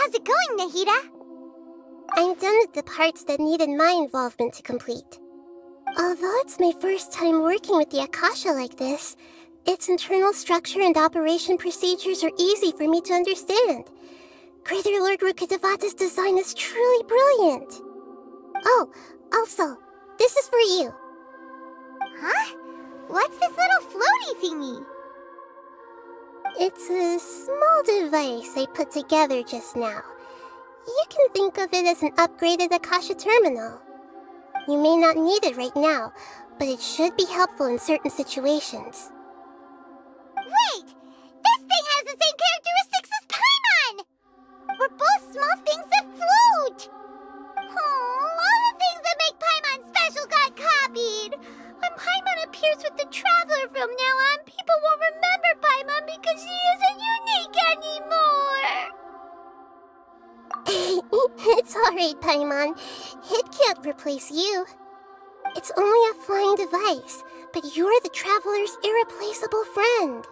How's it going, Nahida? I'm done with the parts that needed my involvement to complete. Although it's my first time working with the Akasha like this, its internal structure and operation procedures are easy for me to understand. Greater Lord Rukkhadevata's design is truly brilliant. Oh, also, this is for you. Huh? What's this little floaty thingy? It's a small device I put together just now. You can think of it as an upgraded Akasha terminal. You may not need it right now, but it should be helpful in certain situations. Wait! This thing has the same characteristics as Paimon! We're both small things that float! Oh, all the things that make Paimon special got copied! When Paimon appears with the Traveler from now on, people won't remember Paimon because she isn't unique anymore! It's alright, Paimon. It can't replace you. It's only a flying device, but you're the Traveler's irreplaceable friend.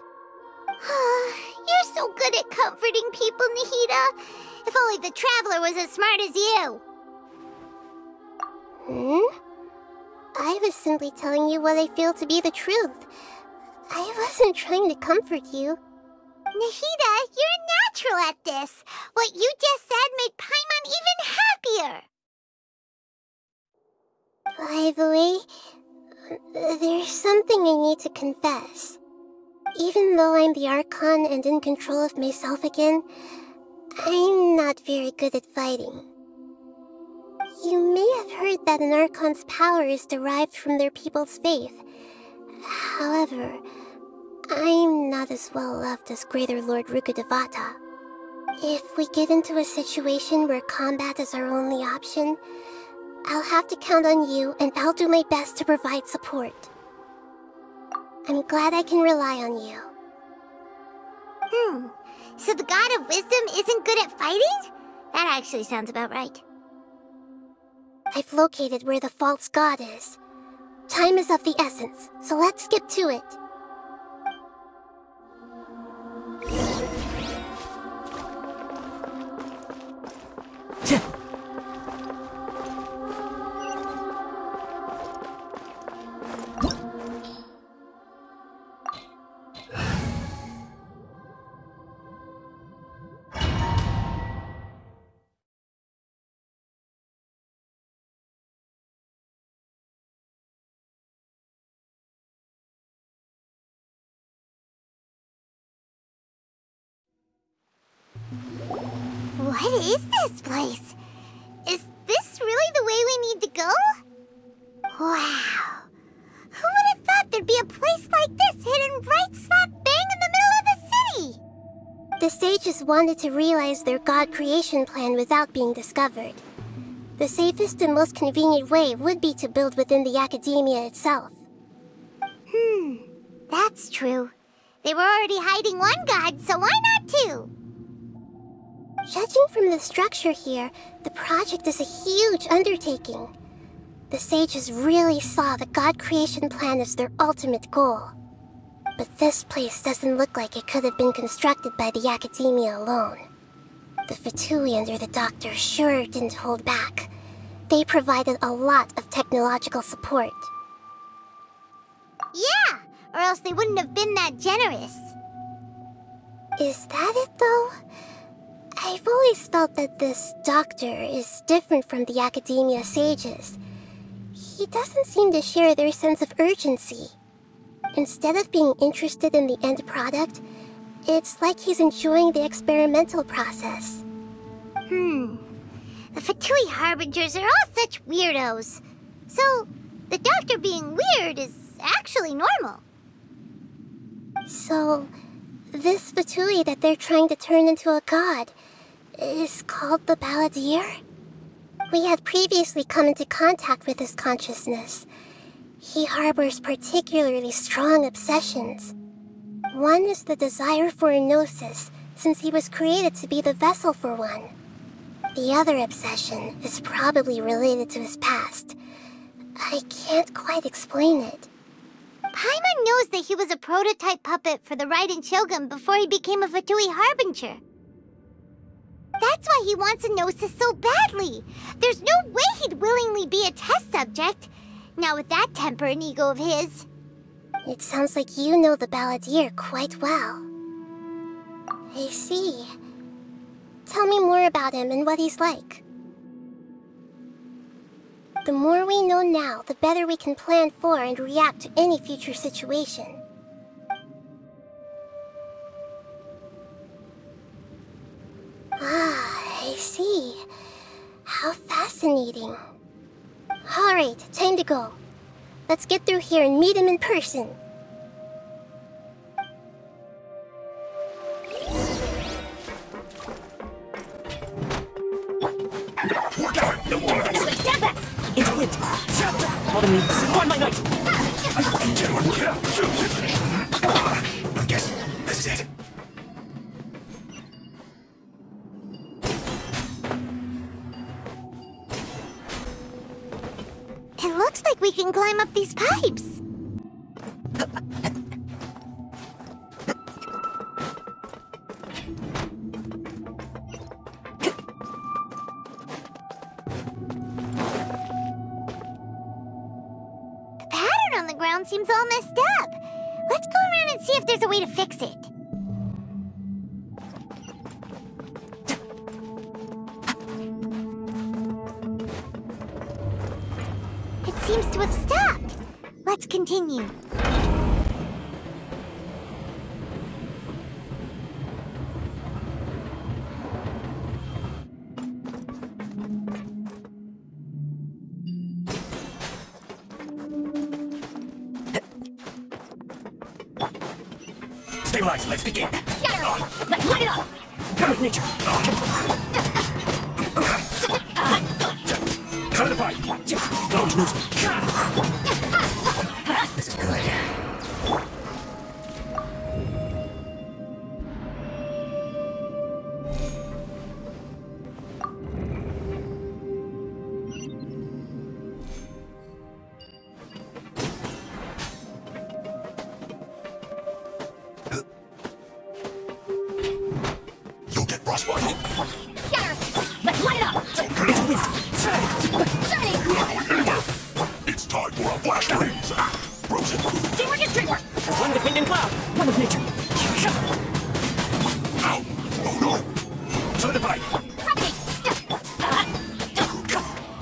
You're so good at comforting people, Nahida. If only the Traveler was as smart as you. I was simply telling you what I feel to be the truth. I wasn't trying to comfort you. Nahida, you're natural at this. What you just said made Paimon even happier. By the way, there's something I need to confess. Even though I'm the Archon and in control of myself again, I'm not very good at fighting. You may have heard that an Archon's power is derived from their people's faith. However, I'm not as well loved as Greater Lord Rukkhadevata. If we get into a situation where combat is our only option, I'll have to count on you, and I'll do my best to provide support. I'm glad I can rely on you. So the God of Wisdom isn't good at fighting? That actually sounds about right. I've located where the false god is. Time is of the essence, so let's skip to it. What is this place? Is this really the way we need to go? Wow. Who would have thought there'd be a place like this hidden right slap bang in the middle of the city? The sages wanted to realize their god creation plan without being discovered. The safest and most convenient way would be to build within the academia itself. That's true. They were already hiding one god, so why not two? Judging from the structure here, the project is a huge undertaking. The sages really saw the god creation plan as their ultimate goal. But this place doesn't look like it could have been constructed by the academia alone. The Fatui under the Doctor sure didn't hold back. They provided a lot of technological support. Yeah, or else they wouldn't have been that generous. Is that it, though? I've always felt that this Doctor is different from the academia sages. He doesn't seem to share their sense of urgency. Instead of being interested in the end product, it's like he's enjoying the experimental process. The Fatui Harbingers are all such weirdos. So, the Doctor being weird is actually normal. So, this Fatui that they're trying to turn into a god is called the Balladeer? We had previously come into contact with his consciousness. He harbors particularly strong obsessions. One is the desire for a gnosis, since he was created to be the vessel for one. The other obsession is probably related to his past. I can't quite explain it. Paimon knows that he was a prototype puppet for the Raiden Shogun before he became a Fatui Harbinger. That's why he wants a Gnosis so badly. There's no way he'd willingly be a test subject. Now with that temper and ego of his. It sounds like you know the Balladeer quite well. I see. Tell me more about him and what he's like. The more we know now, the better we can plan for and react to any future situation. Ah, I see. How fascinating. Alright, time to go. Let's get through here and meet him in person. Stand back! Into it! Follow me! On my knight! I guess this is it. It looks like we can climb up these pipes. The pattern on the ground seems all messed up. Let's go around and see if there's a way to fix it. It seems to have stopped. Let's continue. Stabilize, let's begin. Scatter! Let's light it up! Come with nature. Solidify. Don't lose me. This is good. You'll get frostbite. Scatter! Let's light it up! It's time for a flash freeze. Frozen food. Teamwork is dreamwork! One with wind and cloud. One with nature. Ow! Oh no! Solidify.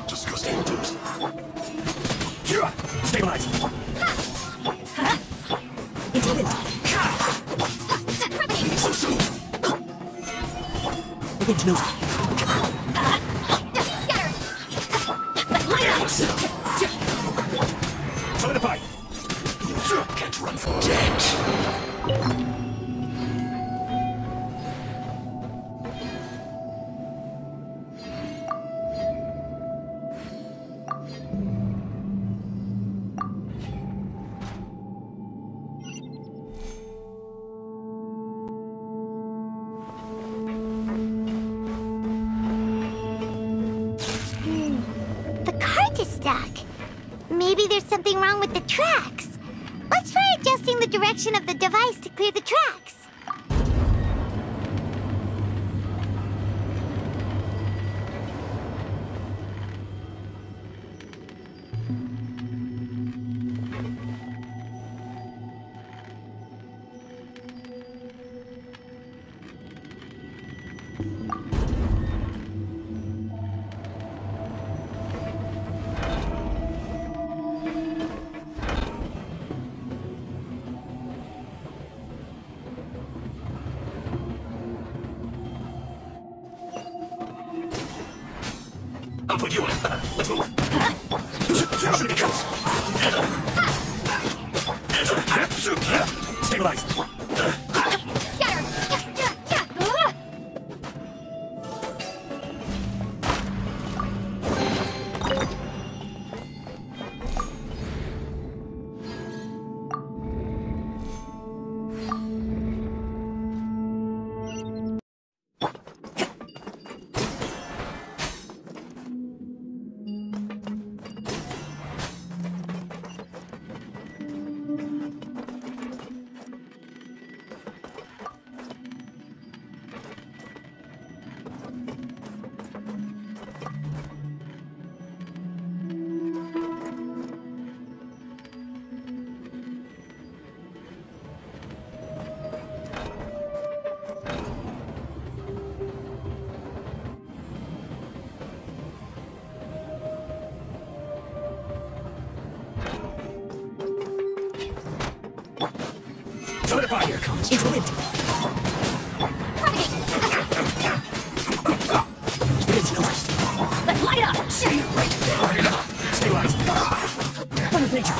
Disgusting toast. Stabilize. Into wind. So soon. The wind knows me. Solidify. Can't run from dead. The cart is stuck. Maybe there's something wrong with the tracks. Let's try adjusting the direction of the device to clear the tracks. I'll put you in. Let's move. Should be close. Stabilize. Archon into wind. Let's light it up! Stabilize. One with nature.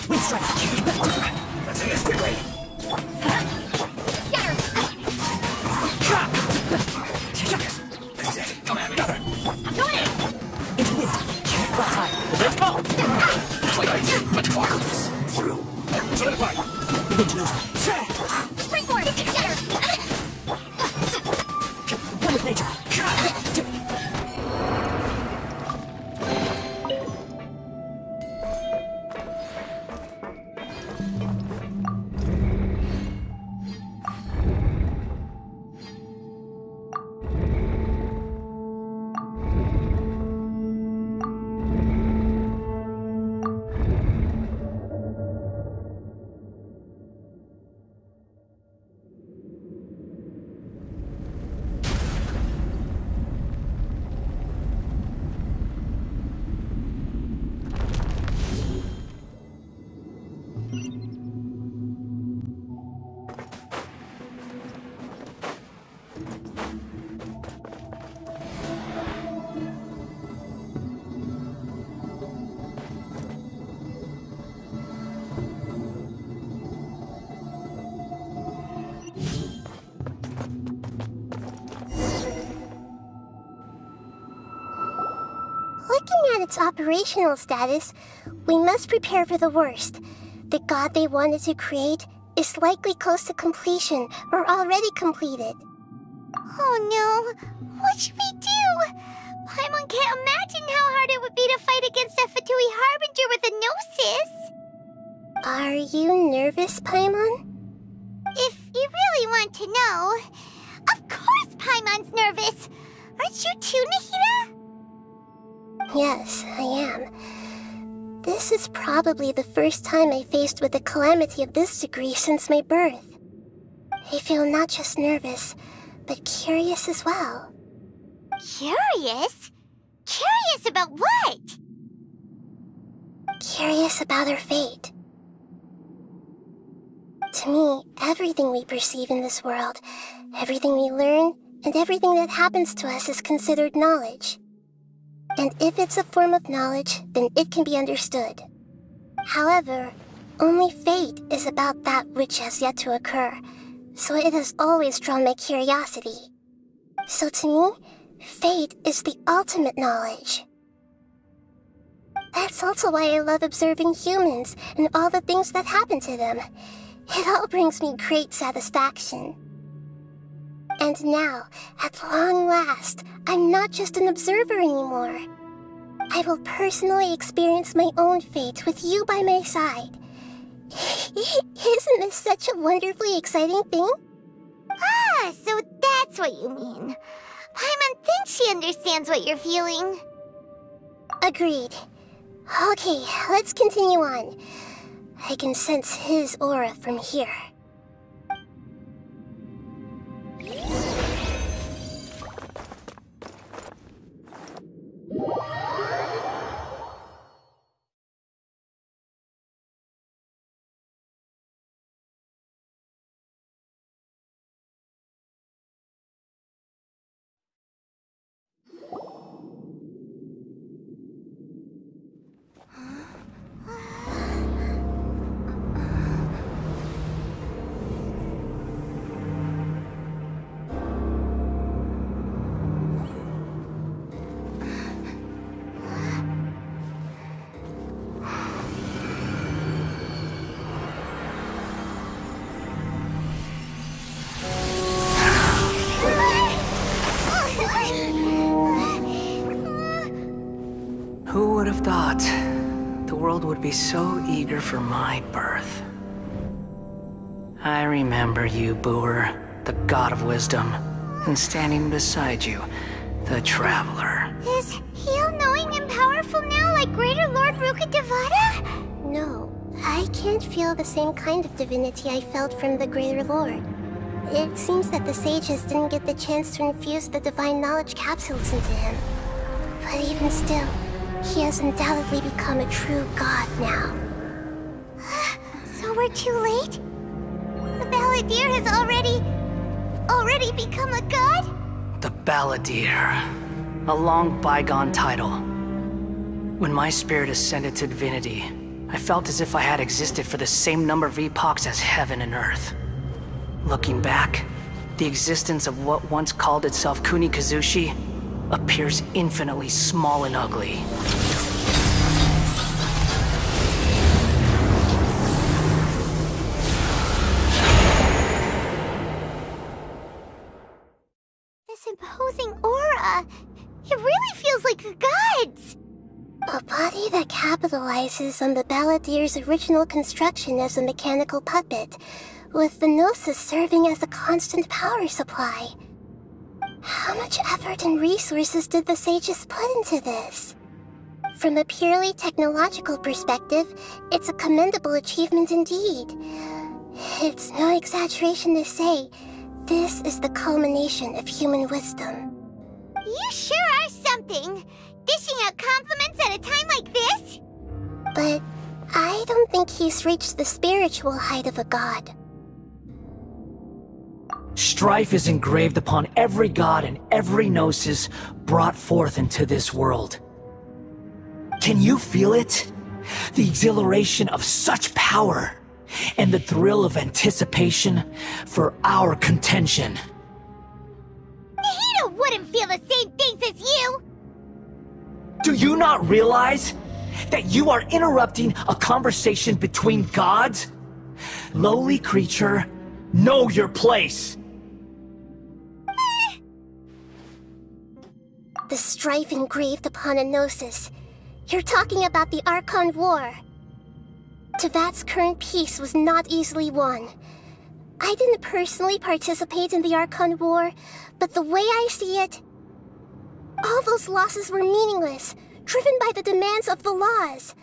Wind strike. Let's do this quickly. That's it. Come at me. I'm going in! Into wind. Glass high. Let's go! Through. Solidify. Begin to nose. Springboard! Shatter! One with nature. Looking at its operational status, we must prepare for the worst. The god they wanted to create is likely close to completion or already completed. Oh no! What should we do? Paimon can't imagine how hard it would be to fight against a Fatui Harbinger with a Gnosis! Are you nervous, Paimon? If you really want to know... Of course Paimon's nervous! Aren't you too, Nahida? Yes, I am. This is probably the first time I faced with a calamity of this degree since my birth. I feel not just nervous, but curious as well. Curious? Curious about what? Curious about our fate. To me, everything we perceive in this world, everything we learn, and everything that happens to us is considered knowledge. And if it's a form of knowledge, then it can be understood. However, only fate is about that which has yet to occur, so it has always drawn my curiosity. So to me, fate is the ultimate knowledge. That's also why I love observing humans and all the things that happen to them. It all brings me great satisfaction. And now, at long last, I'm not just an observer anymore. I will personally experience my own fate with you by my side. Isn't this such a wonderfully exciting thing? Ah, so that's what you mean. Paimon thinks she understands what you're feeling. Agreed. Okay, let's continue on. I can sense his aura from here. Who would have thought the world would be so eager for my birth? I remember you, Booer, the god of wisdom, and standing beside you, the traveler. Is he all-knowing and powerful now like Greater Lord Rukkhadevata? No, I can't feel the same kind of divinity I felt from the Greater Lord. It seems that the sages didn't get the chance to infuse the divine knowledge capsules into him. But even still, he has undoubtedly become a true god now. we're too late? The Balladeer has already become a god? The Balladeer. A long bygone title. When my spirit ascended to divinity, I felt as if I had existed for the same number of epochs as heaven and earth. Looking back, the existence of what once called itself Kunikazushi appears infinitely small and ugly. This imposing aura, it really feels like the gods! A body that capitalizes on the Balladeer's original construction as a mechanical puppet, with the Gnosis serving as a constant power supply. How much effort and resources did the sages put into this? From a purely technological perspective, it's a commendable achievement indeed. It's no exaggeration to say, this is the culmination of human wisdom. You sure are something! Dishing out compliments at a time like this? But I don't think he's reached the spiritual height of a god. Strife is engraved upon every god and every gnosis brought forth into this world. Can you feel it? The exhilaration of such power, and the thrill of anticipation for our contention. Nahida wouldn't feel the same things as you! Do you not realize that you are interrupting a conversation between gods? Lowly creature, know your place! The strife engraved upon a Gnosis. You're talking about the Archon War. Tevat's current peace was not easily won. I didn't personally participate in the Archon War, but the way I see it, all those losses were meaningless, driven by the demands of the laws.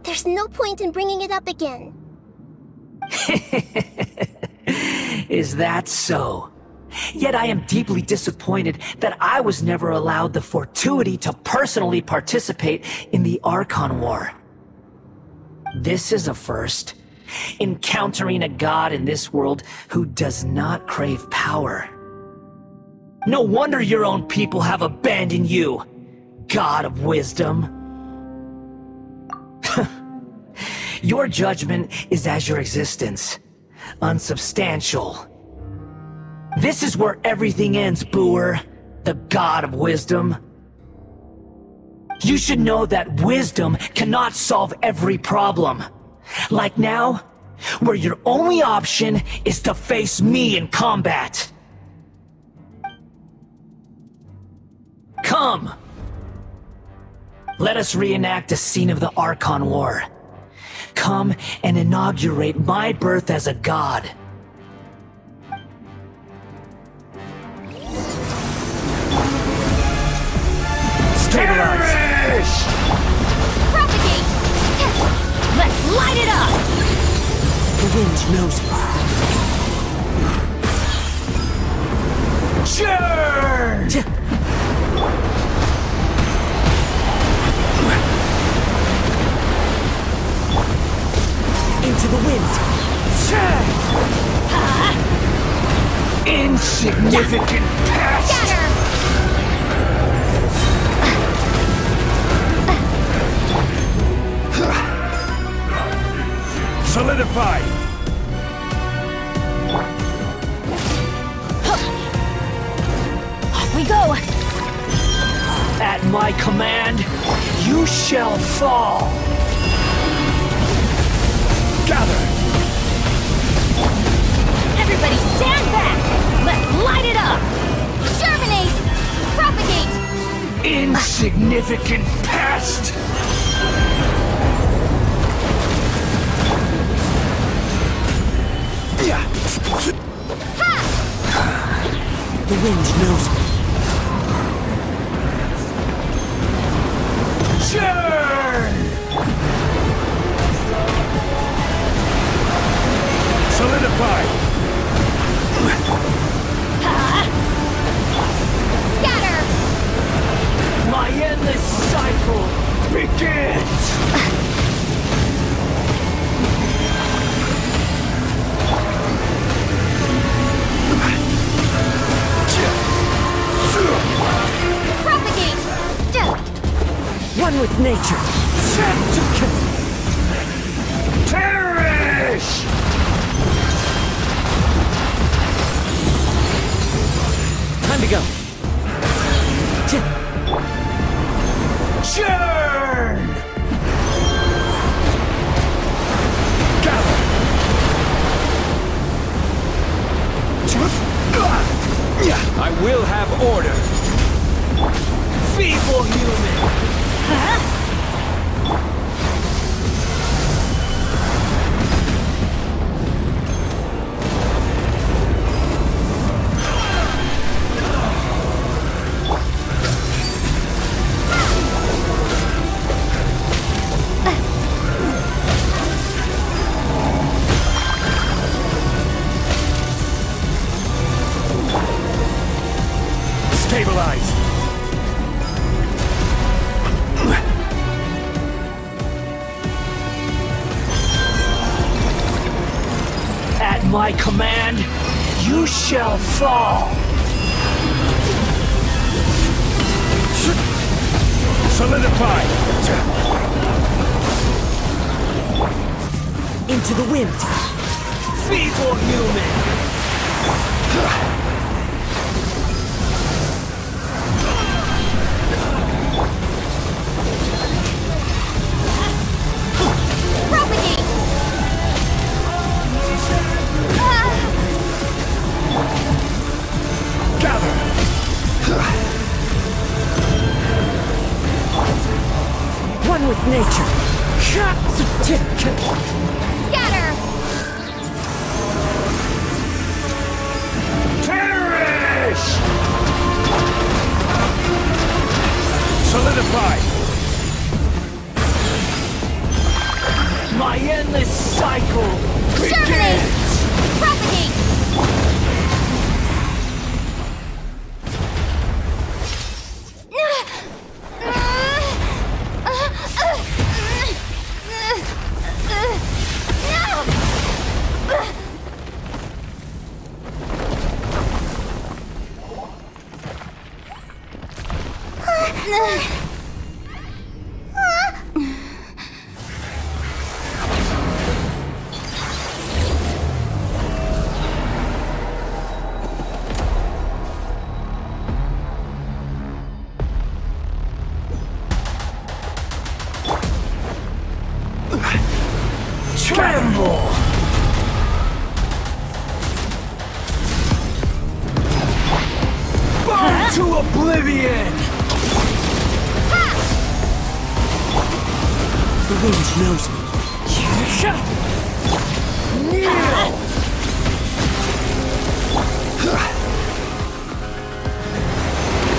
There's no point in bringing it up again. Is that so? Yet I am deeply disappointed that I was never allowed the fortuity to personally participate in the Archon War. This is a first. Encountering a god in this world who does not crave power. No wonder your own people have abandoned you, God of Wisdom. Your judgment is as your existence, unsubstantial. This is where everything ends, Booer, the God of Wisdom. You should know that wisdom cannot solve every problem. Like now, where your only option is to face me in combat. Come! Let us reenact a scene of the Archon War. Come and inaugurate my birth as a god. Stabilize! Propagate! Let's light it up! The wind knows me. Churn! Into the wind. Insignificant pest! Scatter! Solidify! Off we go! At my command, you shall fall! Gather! Everybody stand back! Let's light it up! Germinate! Propagate! Insignificant pest! The wind knows me. Churn! Solidify! Scatter! My endless cycle begins! nature! Perish! Time to go! Churn! Gather! I will have order! Feeble human! Stabilize! At my command, you shall fall! Solidify! Into the wind! Feeble human! Propagate! Gather! One with nature! Scatter! Perish! Solidify! My endless cycle Germinate! begins! Propagate! Tremble! Burn to oblivion! The wind knows me. Kneel!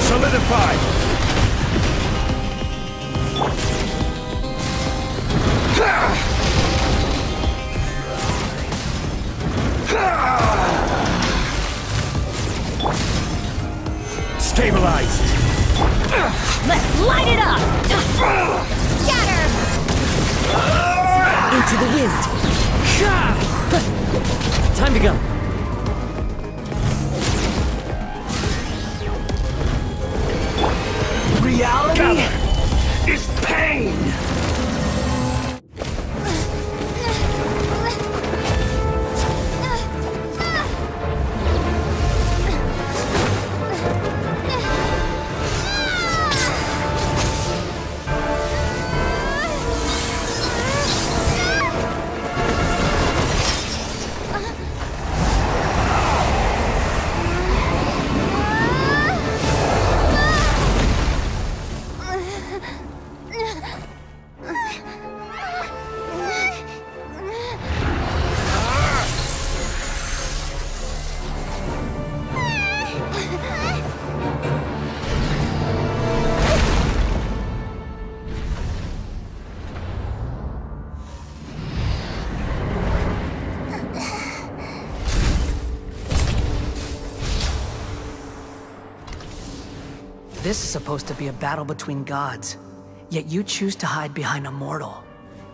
Solidify! Stabilize! Let's light it up! Scatter! Into the wind! Time to go! Reality is pain! This is supposed to be a battle between gods, yet you choose to hide behind a mortal.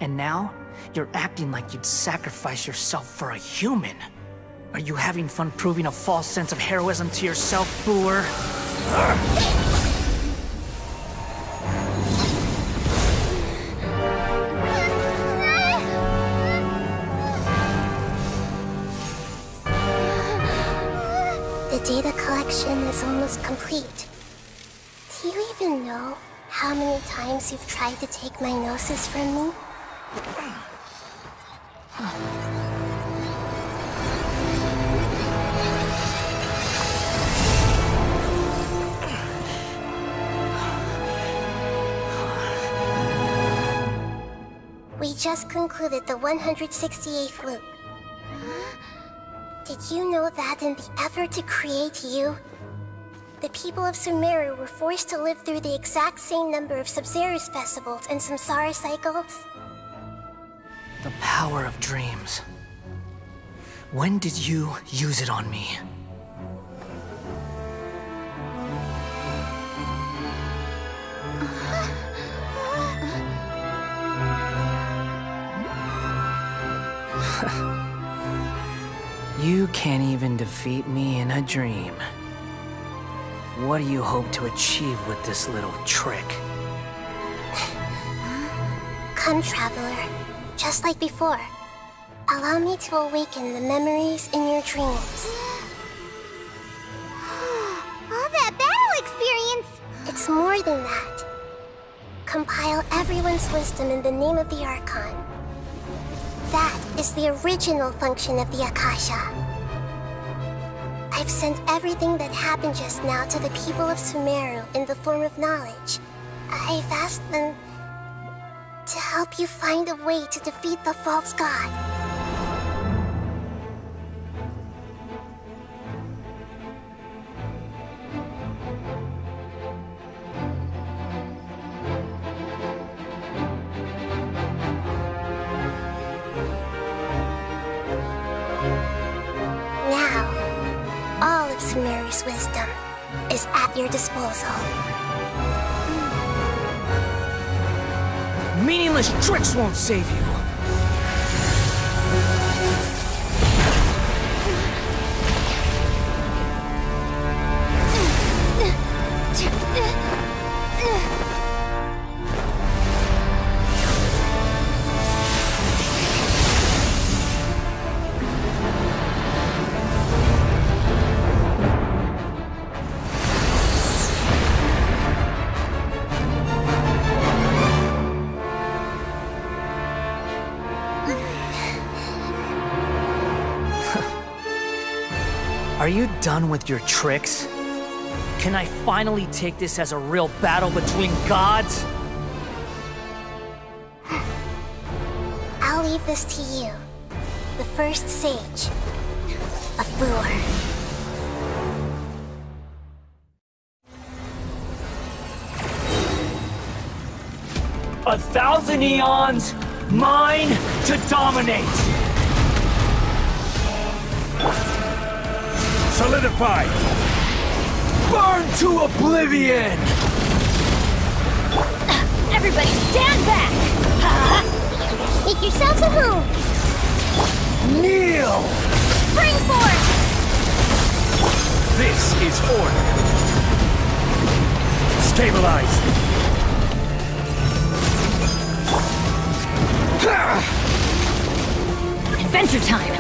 And now, you're acting like you'd sacrifice yourself for a human. Are you having fun proving a false sense of heroism to yourself, Booer? data collection is almost complete. Do you even know how many times you've tried to take my gnosis from me? We just concluded the 168th loop. Did you know that in the effort to create you, the people of Sumeru were forced to live through the exact same number of Sub-Zerus festivals and samsara cycles? The power of dreams. When did you use it on me? You can't even defeat me in a dream. What do you hope to achieve with this little trick? Come, Traveler. Just like before. Allow me to awaken the memories in your dreams. All that battle experience! It's more than that. Compile everyone's wisdom in the name of the Archon. That is the original function of the Akasha. I've sent everything that happened just now to the people of Sumeru in the form of knowledge. I've asked them to help you find a way to defeat the false god. Sumeru's wisdom is at your disposal. Meaningless tricks won't save you. Are you done with your tricks? Can I finally take this as a real battle between gods? I'll leave this to you, the first sage of Booer. A thousand eons, mine to dominate! Solidify! Burn to oblivion! Everybody stand back! Make yourselves at home! Kneel! Spring forth! This is order. Stabilize. Adventure time!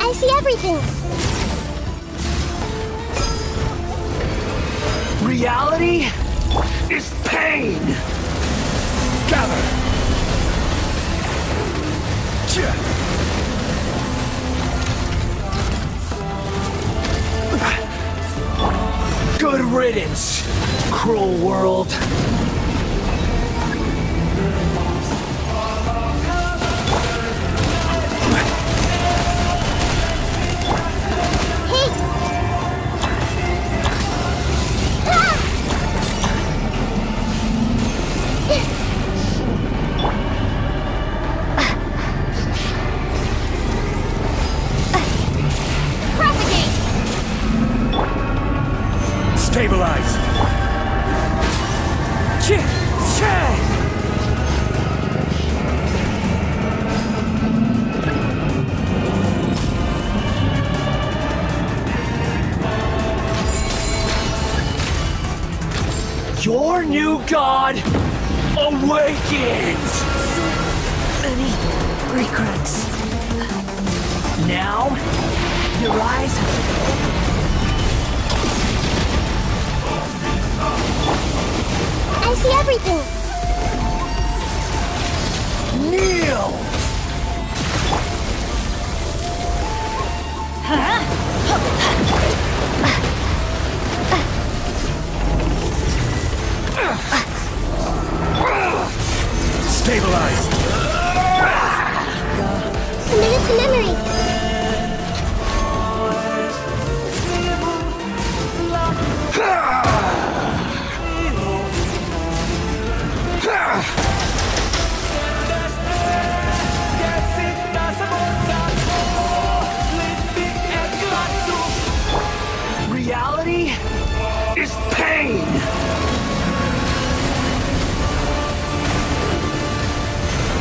I see everything! Reality is pain! Gather. Good riddance, cruel world. Stabilize. Our new god awakens! Many regrets. Now, Your eyes. I see everything. kneel! Stabilize! Commit it to memory. Reality is pain!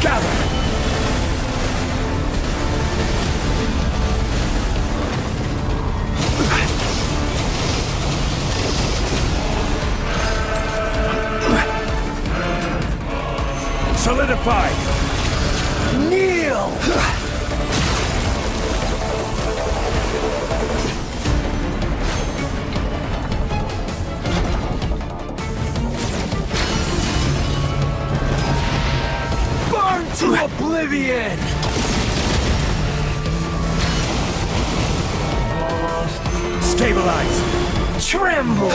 Gather! Solidify! Kneel! Burn to oblivion! Stabilize! Tremble!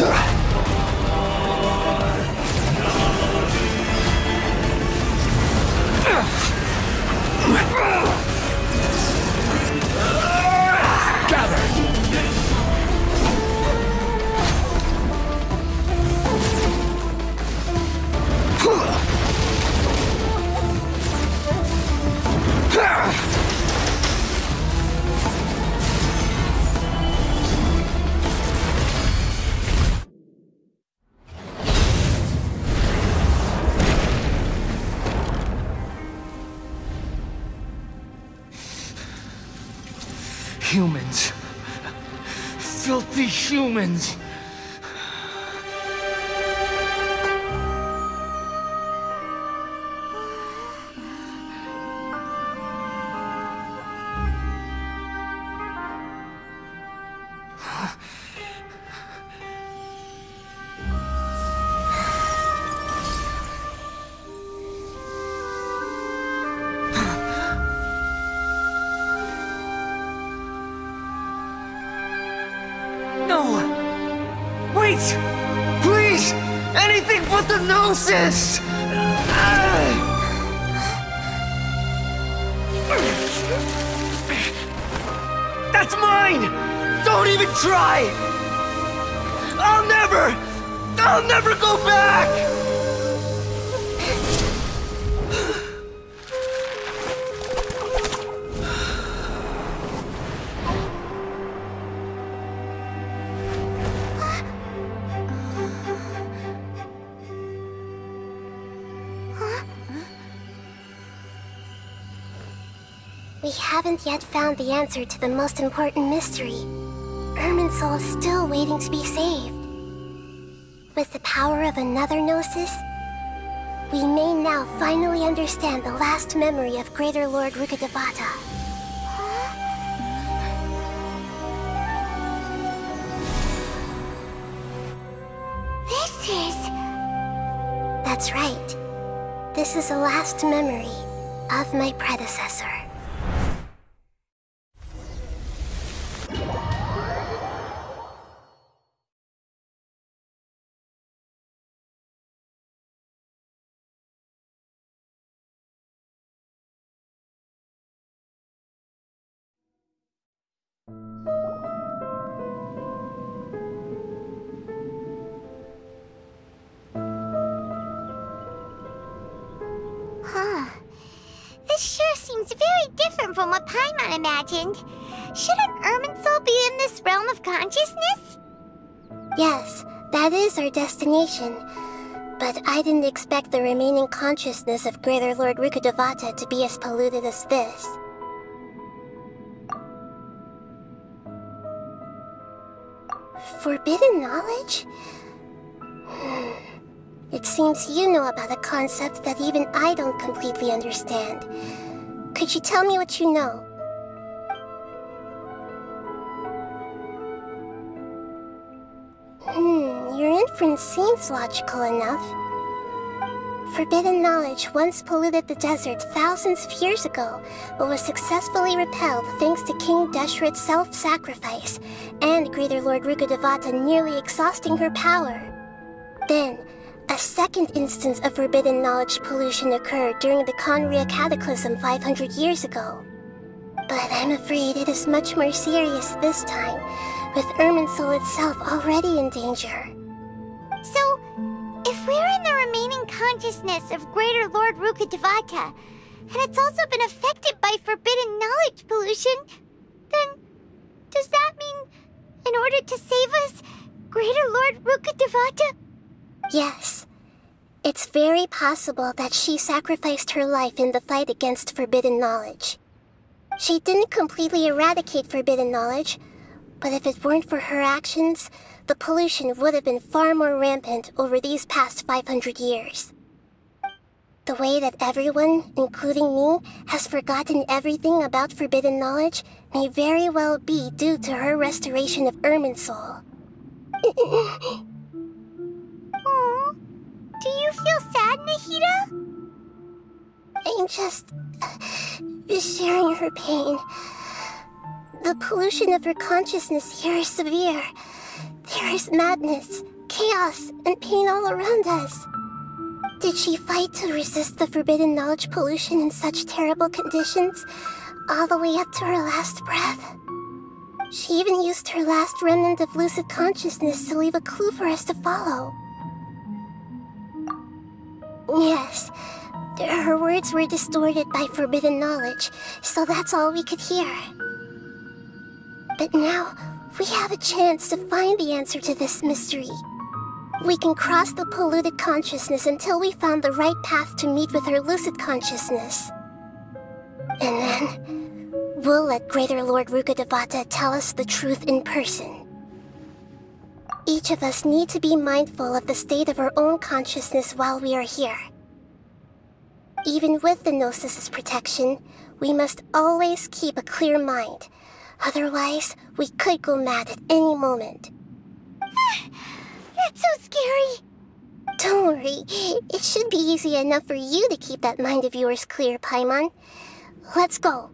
Gather! Humans. Filthy humans. No! Wait! Please! Anything but the Gnosis! That's mine! Don't even try! I'll never go back! We haven't yet found the answer to the most important mystery. Irminsul is still waiting to be saved. With the power of another Gnosis, we may now finally understand the last memory of Greater Lord Rukkhadevata. This is... That's right. This is the last memory of my predecessor. Huh. This sure seems very different from what Paimon imagined. Shouldn't Irminsul be in this realm of consciousness? Yes, that is our destination. But I didn't expect the remaining consciousness of Greater Lord Rukkhadevata to be as polluted as this. Forbidden knowledge? It it seems you know about a concept that even I don't completely understand. Could you tell me what you know? Your inference seems logical enough. Forbidden knowledge once polluted the desert thousands of years ago, but was successfully repelled thanks to King Deshret's self-sacrifice, and Greater Lord Rukkhadevata nearly exhausting her power. Then, a second instance of forbidden knowledge pollution occurred during the Conria Cataclysm 500 years ago. But I'm afraid it is much more serious this time, with Irminsul itself already in danger. So, if we're in the remaining consciousness of Greater Lord Rukkhadevata, and it's also been affected by forbidden knowledge pollution, then does that mean, in order to save us, Greater Lord Rukkhadevata? Yes. It's very possible that she sacrificed her life in the fight against forbidden knowledge. She didn't completely eradicate forbidden knowledge, but if it weren't for her actions, the pollution would have been far more rampant over these past 500 years. The way that everyone, including me, has forgotten everything about forbidden knowledge may very well be due to her restoration of Irminsul. Aww. Do you feel sad, Nahida? I'm just sharing her pain. The pollution of her consciousness here is severe. There is madness, chaos, and pain all around us. Did she fight to resist the forbidden knowledge pollution in such terrible conditions, all the way up to her last breath? She even used her last remnant of lucid consciousness to leave a clue for us to follow. Yes, her words were distorted by forbidden knowledge, so that's all we could hear. But now, we have a chance to find the answer to this mystery. We can cross the polluted consciousness until we found the right path to meet with her lucid consciousness. And then, we'll let Greater Lord Rukkhadevata tell us the truth in person. Each of us need to be mindful of the state of our own consciousness while we are here. Even with the Gnosis' protection, we must always keep a clear mind. Otherwise, we could go mad at any moment. That's so scary. Don't worry. It should be easy enough for you to keep that mind of yours clear, Paimon. Let's go.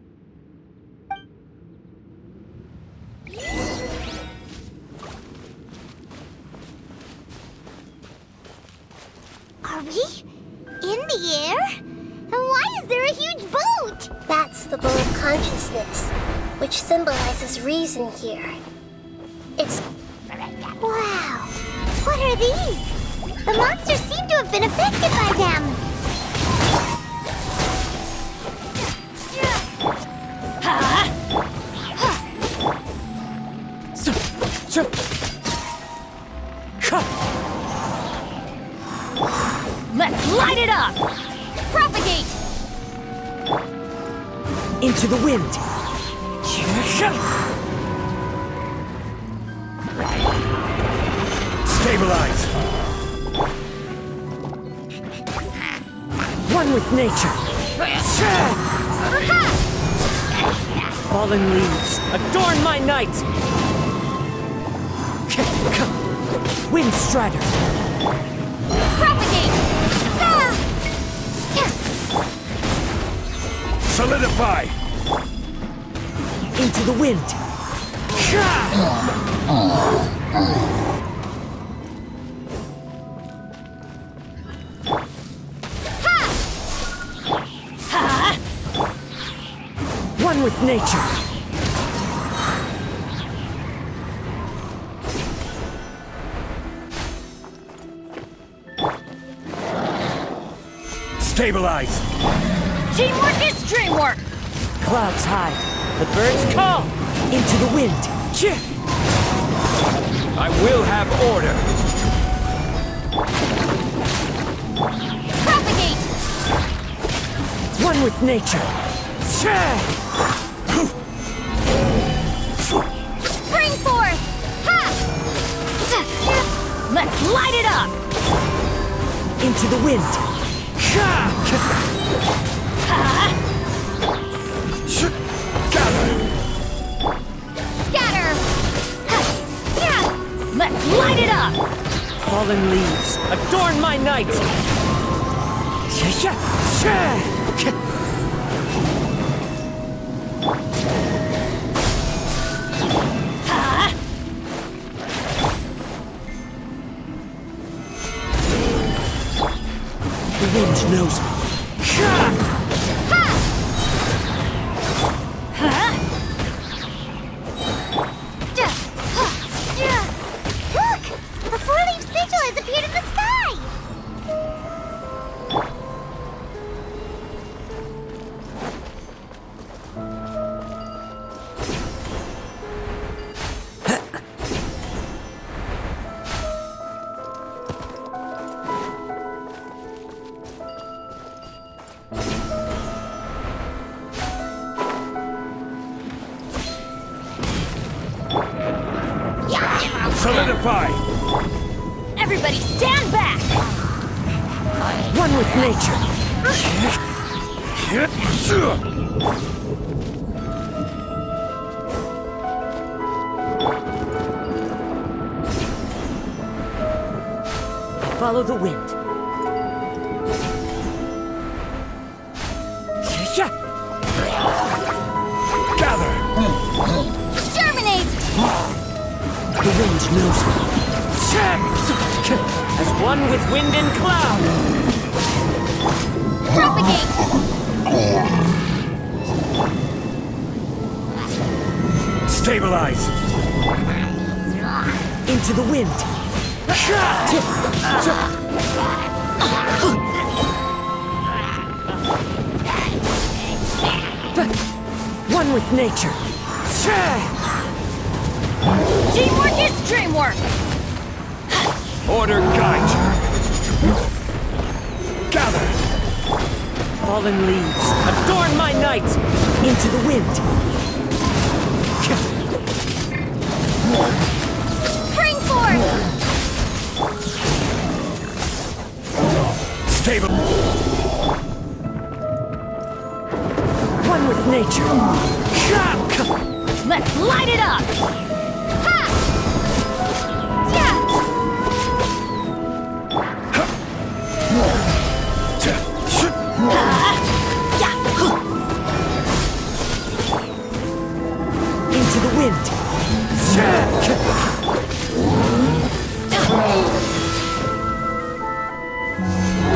Are we in the air? And why is there a huge boat? That's the boat of consciousness, which symbolizes reason here. It's... Wow! What are these? The monsters seem to have been affected by them. Let's light it up! Propagate! Into the wind! Stabilize! One with nature! Fallen leaves, adorn my night! Wind Strider! Propagate! Solidify! Into the wind! One with nature! Stabilize! Teamwork is dreamwork! Clouds hide, the birds call! Into the wind! I will have order! Propagate! One with nature! Spring forth! Ha! Let's light it up! the wind. Scatter! Let's light it up! Fallen leaves, adorn my night! The wind knows me. Look! A four-leaf sigil has appeared in the sky! Solidify! Everybody stand back! One with nature. Follow the wind. Gather! Germinate! The wind knows me. As one with wind and cloud. Propagate! Stabilize! Into the wind. One with nature. Teamwork is dreamwork! Order guide you! Gather! Fallen leaves, adorn my night. Into the wind. Spring forth! Stable! One with nature. Let's light it up! Ha! Yeah! Into the wind.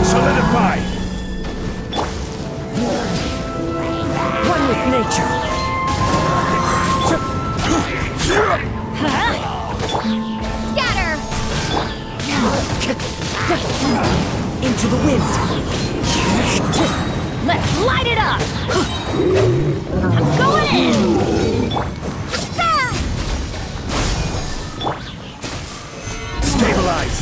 Solidify! One with nature. Scatter! Into the wind. Let's light it up! I'm going in! Stabilize!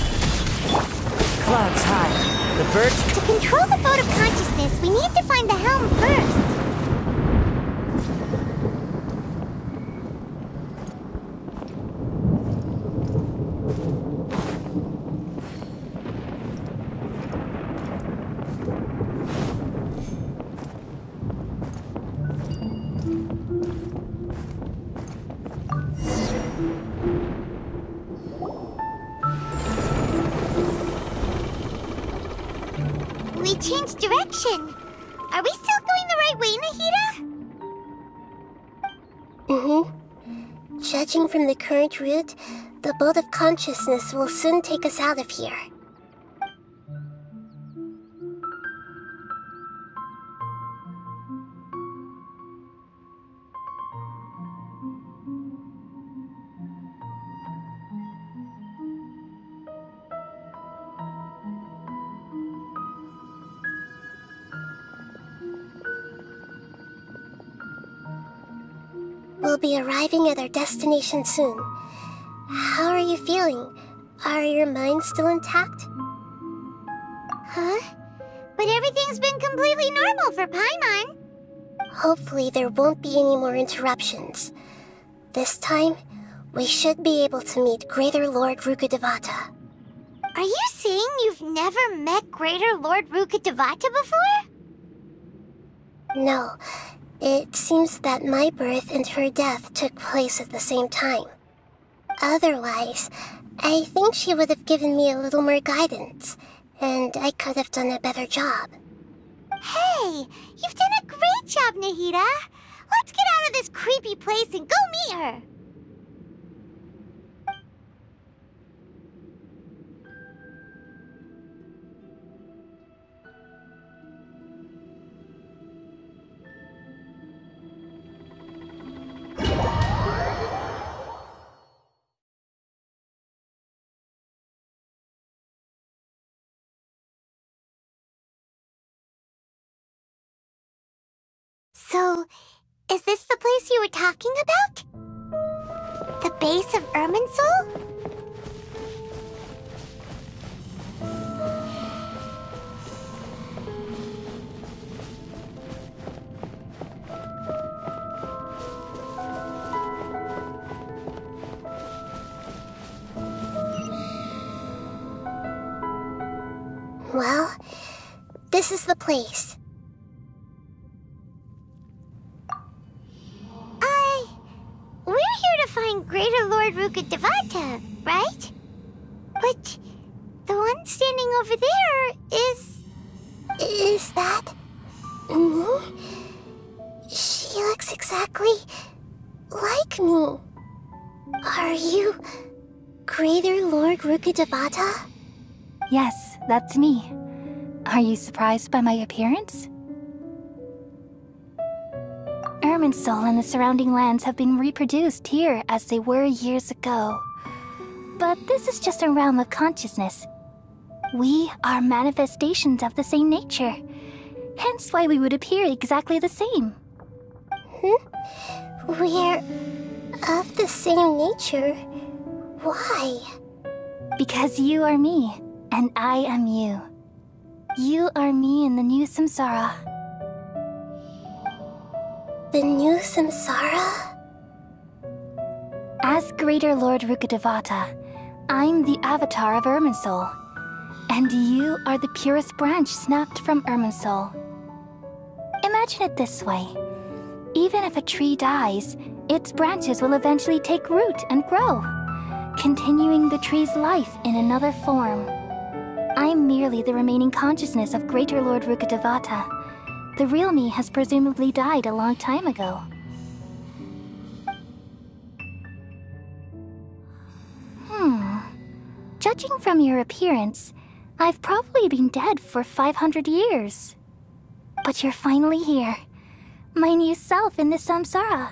Clouds high. The birds. To control the boat of consciousness, we need to find the helm first. We changed direction. Are we still going the right way, Nahida? Judging from the current route, the boat of consciousness will soon take us out of here. We'll be arriving at our destination soon. How are you feeling? Are your minds still intact? Huh? But everything's been completely normal for Paimon. Hopefully there won't be any more interruptions. This time, we should be able to meet Greater Lord Rukkhadevata. Are you saying you've never met Greater Lord Rukkhadevata before? No. It seems that my birth and her death took place at the same time. Otherwise, I think she would have given me a little more guidance, and I could have done a better job. Hey, you've done a great job, Nahida. Let's get out of this creepy place and go meet her. So, is this the place you were talking about? The base of Irminsul? Well, this is the place. We're here to find Greater Lord Rukkhadevata, right? But the one standing over there is... Is that... me? She looks exactly like me. Are you Greater Lord Rukkhadevata? Yes, that's me. Are you surprised by my appearance? Irminsul and the surrounding lands have been reproduced here as they were years ago. But this is just a realm of consciousness. We are manifestations of the same nature. Hence why we would appear exactly the same. We're of the same nature? Why? Because you are me, and I am you. You are me in the new samsara. The new samsara? As Greater Lord Rukkhadevata, I'm the avatar of Irminsul, and you are the purest branch snapped from Irminsul. Imagine it this way. Even if a tree dies, its branches will eventually take root and grow, continuing the tree's life in another form. I'm merely the remaining consciousness of Greater Lord Rukkhadevata. The real me has presumably died a long time ago. Judging from your appearance, I've probably been dead for 500 years. But you're finally here. My new self in the samsara.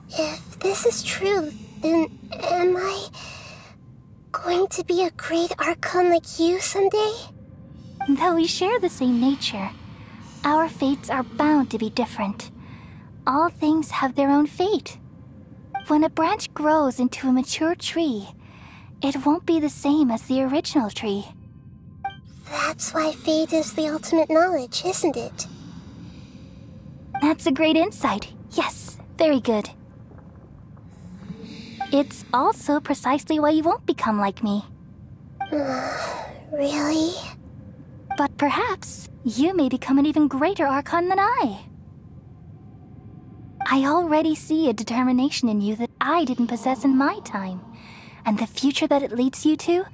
If this is true, then am I going to be a great Archon like you someday? Though we share the same nature, our fates are bound to be different. All things have their own fate. When a branch grows into a mature tree, it won't be the same as the original tree. That's why fate is the ultimate knowledge, isn't it? That's a great insight. Yes, very good. It's also precisely why you won't become like me. Really? But perhaps you may become an even greater Archon than I. I already see a determination in you that I didn't possess in my time, and the future that it leads you to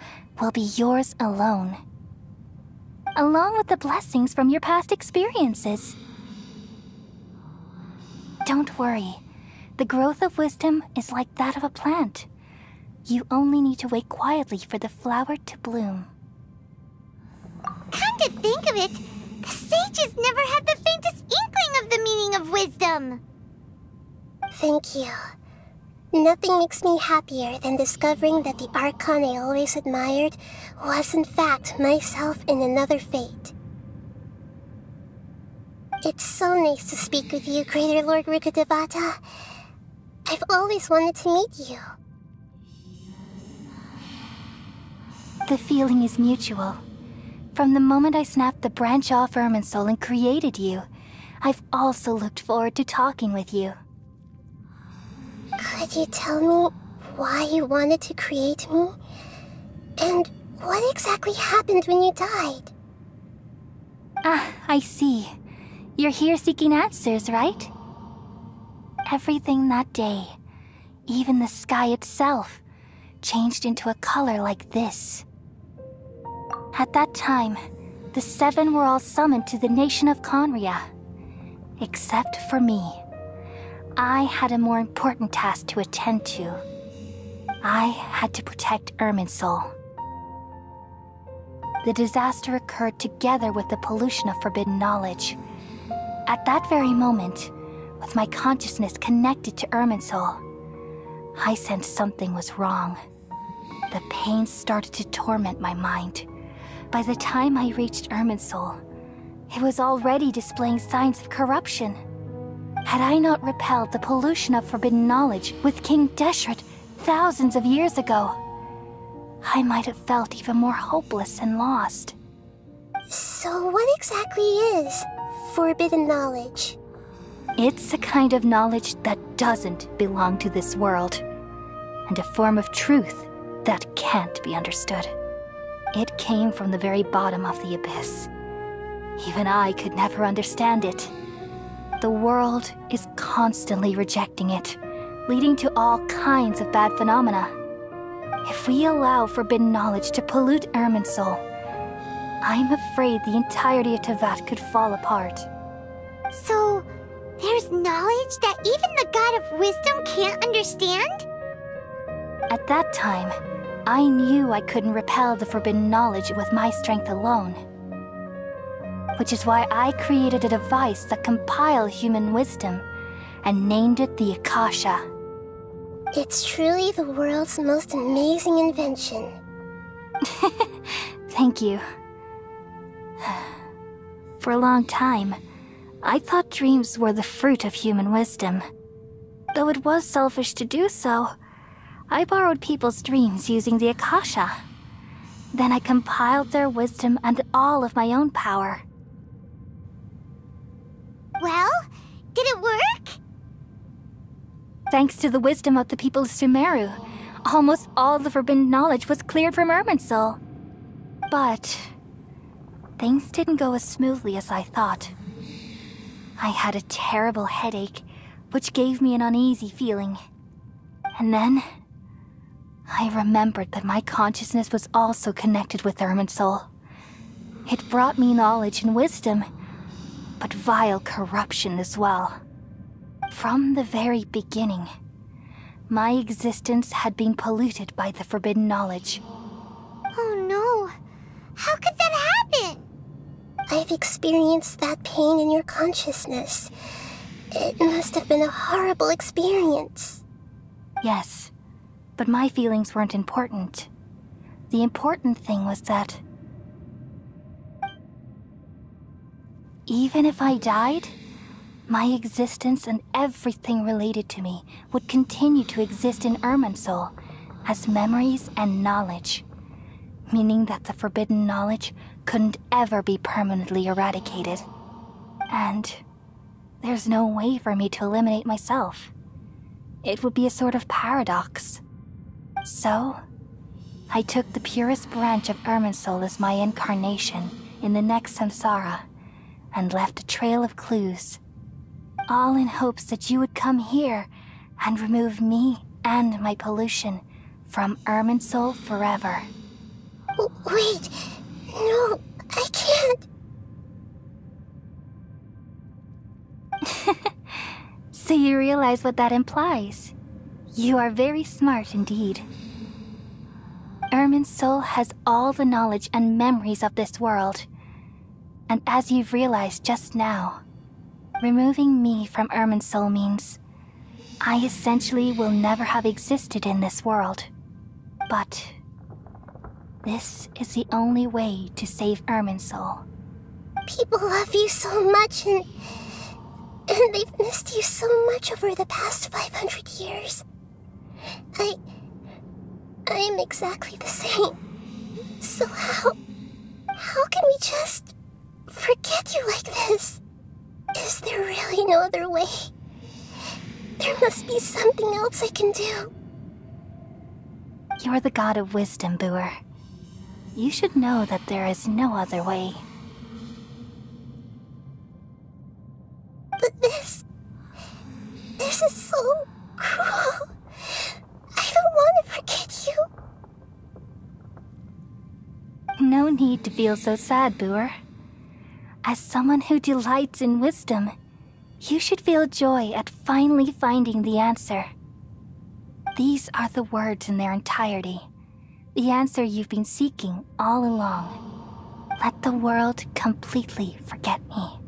will be yours alone. Along with the blessings from your past experiences. Don't worry. The growth of wisdom is like that of a plant. You only need to wait quietly for the flower to bloom. Come to think of it, the sages never had the faintest inkling of the meaning of wisdom. Thank you. Nothing makes me happier than discovering that the Archon I always admired was in fact myself in another fate. It's so nice to speak with you, Greater Lord Rukkhadevata. I've always wanted to meet you. The feeling is mutual. From the moment I snapped the branch off Irminsul and created you, I've also looked forward to talking with you. Could you tell me why you wanted to create me? And what exactly happened when you died? Ah, I see. You're here seeking answers, right? Everything that day, even the sky itself, changed into a color like this. At that time, the 7 were all summoned to the nation of Conria. Except for me. I had a more important task to attend to. I had to protect Irminsul. The disaster occurred together with the pollution of forbidden knowledge. At that very moment, with my consciousness connected to Irminsul, I sensed something was wrong. The pain started to torment my mind. By the time I reached Irminsul, it was already displaying signs of corruption. Had I not repelled the pollution of forbidden knowledge with King Deshret thousands of years ago, I might have felt even more hopeless and lost. So what exactly is forbidden knowledge? It's a kind of knowledge that doesn't belong to this world, and a form of truth that can't be understood. It came from the very bottom of the abyss. Even I could never understand it. The world is constantly rejecting it, leading to all kinds of bad phenomena. If we allow forbidden knowledge to pollute Irminsul, I'm afraid the entirety of Tevat could fall apart. So, there's knowledge that even the God of Wisdom can't understand? At that time, I knew I couldn't repel the forbidden knowledge with my strength alone. Which is why I created a device that compiled human wisdom and named it the Akasha. It's truly the world's most amazing invention. Thank you. For a long time, I thought dreams were the fruit of human wisdom. Though it was selfish to do so, I borrowed people's dreams using the Akasha. Then I compiled their wisdom and all of my own power. Well, did it work? Thanks to the wisdom of the people of Sumeru, almost all the forbidden knowledge was cleared from Irminsul. But things didn't go as smoothly as I thought. I had a terrible headache, which gave me an uneasy feeling. And then I remembered that my consciousness was also connected with Irminsul. It brought me knowledge and wisdom, but vile corruption as well. From the very beginning, my existence had been polluted by the forbidden knowledge. Oh no. How could that happen? I've experienced that pain in your consciousness. It must have been a horrible experience. Yes, but my feelings weren't important. The important thing was that even if I died, my existence and everything related to me would continue to exist in Irminsul as memories and knowledge, meaning that the forbidden knowledge couldn't ever be permanently eradicated. And there's no way for me to eliminate myself. It would be a sort of paradox. So, I took the purest branch of Irminsul as my incarnation in the next samsara, and left a trail of clues, all in hopes that you would come here and remove me and my pollution from Irminsul forever. Wait, no, I can't. So you realize what that implies. You are very smart indeed. Irminsul has all the knowledge and memories of this world. And as you've realized just now, removing me from Irminsul means I essentially will never have existed in this world. But this is the only way to save Irminsul. People love you so much, and they've missed you so much over the past 500 years. I am exactly the same. So how can we just forget you like this? Is there really no other way? There must be something else I can do. You're the god of wisdom, Booer. You should know that there is no other way. But this is so cruel. I don't want to forget you. No need to feel so sad, Booer. As someone who delights in wisdom, you should feel joy at finally finding the answer. These are the words in their entirety. The answer you've been seeking all along. Let the world completely forget me.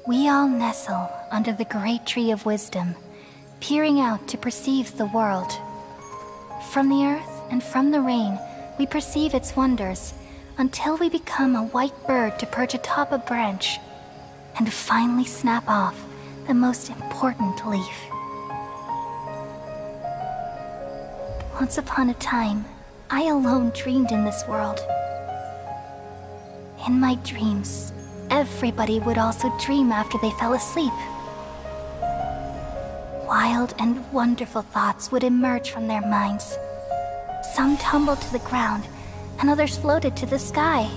We all nestle under the great tree of wisdom, peering out to perceive the world. From the earth and from the rain, we perceive its wonders, until we become a white bird to perch atop a branch, and finally snap off the most important leaf. Once upon a time, I alone dreamed in this world. In my dreams, everybody would also dream after they fell asleep. Wild and wonderful thoughts would emerge from their minds. Some tumbled to the ground, and others floated to the sky,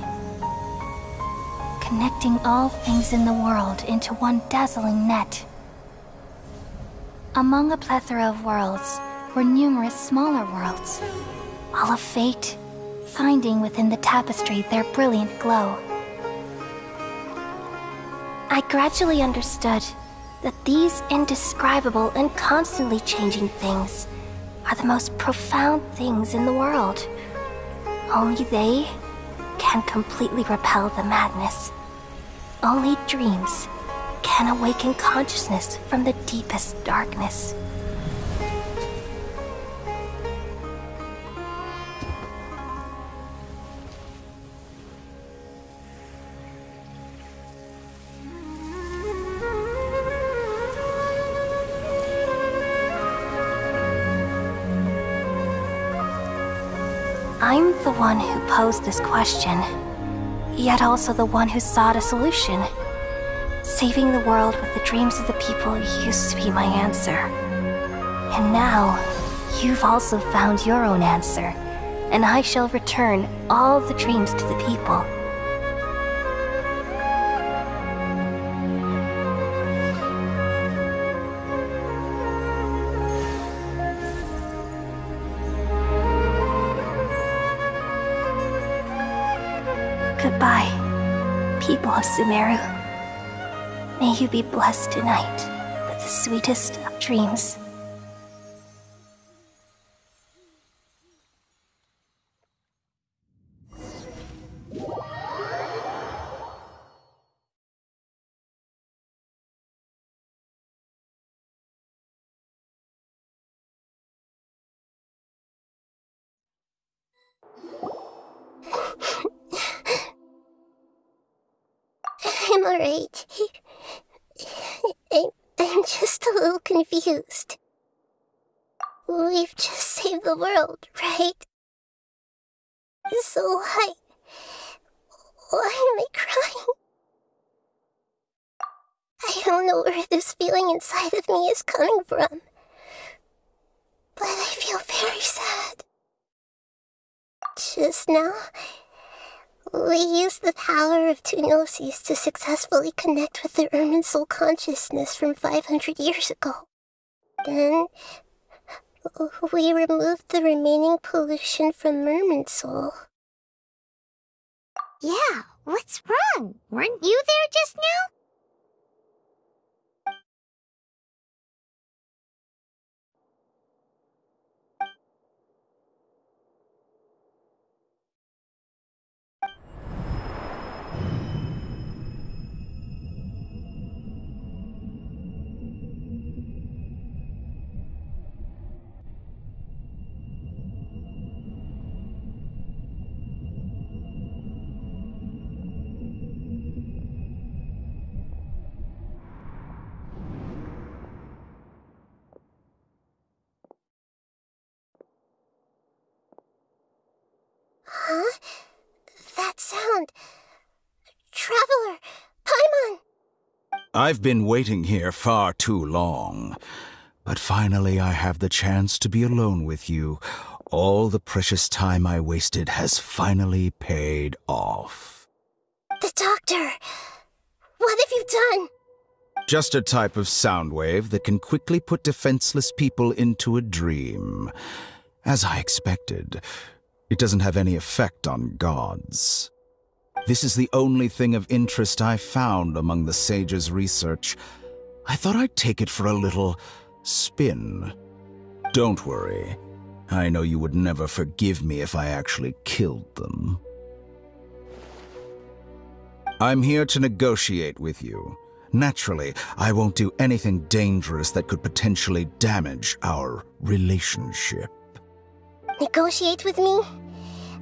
connecting all things in the world into one dazzling net. Among a plethora of worlds were numerous smaller worlds, all of fate, finding within the tapestry their brilliant glow. I gradually understood that these indescribable and constantly changing things are the most profound things in the world. Only they can completely repel the madness. Only dreams can awaken consciousness from the deepest darkness. I'm the one who posed this question, yet also the one who sought a solution. Saving the world with the dreams of the people used to be my answer. And now, you've also found your own answer, and I shall return all the dreams to the people. Goodbye, people of Sumeru. May you be blessed tonight with the sweetest of dreams. I'm alright. I'm just a little confused. We've just saved the world, right? So why am I crying? I don't know where this feeling inside of me is coming from, but I feel very sad. Just now, we used the power of two gnosis to successfully connect with the Irminsul consciousness from 500 years ago. Then, we removed the remaining pollution from Irminsul. Yeah, what's wrong? Weren't you there just now? I've been waiting here far too long. But finally I have the chance to be alone with you. All the precious time I wasted has finally paid off. The doctor! What have you done? Just a type of sound wave that can quickly put defenseless people into a dream. As I expected, it doesn't have any effect on gods. This is the only thing of interest I found among the sage's research. I thought I'd take it for a little spin. Don't worry. I know you would never forgive me if I actually killed them. I'm here to negotiate with you. Naturally, I won't do anything dangerous that could potentially damage our relationship. Negotiate with me?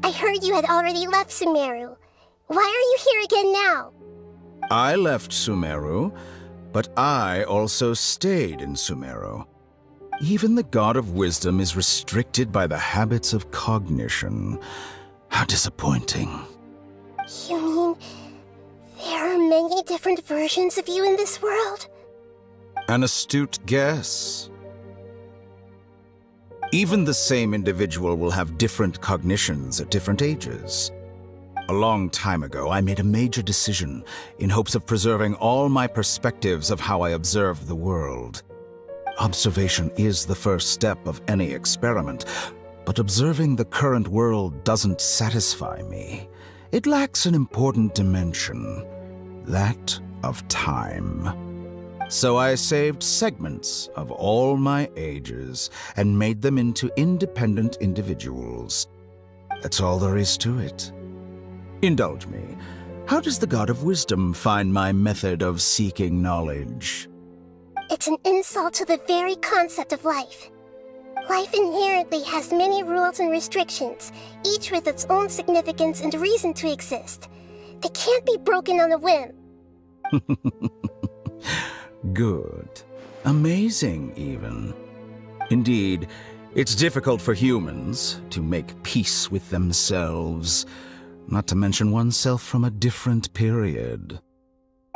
I heard you had already left Sumeru. Why are you here again now? I left Sumeru, but I also stayed in Sumeru. Even the God of Wisdom is restricted by the habits of cognition. How disappointing. You mean there are many different versions of you in this world? An astute guess. Even the same individual will have different cognitions at different ages. A long time ago, I made a major decision in hopes of preserving all my perspectives of how I observe the world. Observation is the first step of any experiment, but observing the current world doesn't satisfy me. It lacks an important dimension, that of time. So I saved segments of all my ages and made them into independent individuals. That's all there is to it. Indulge me. How does the God of Wisdom find my method of seeking knowledge? It's an insult to the very concept of life. Life inherently has many rules and restrictions, each with its own significance and reason to exist. They can't be broken on a whim. Good. Amazing, even. Indeed, it's difficult for humans to make peace with themselves, not to mention oneself from a different period.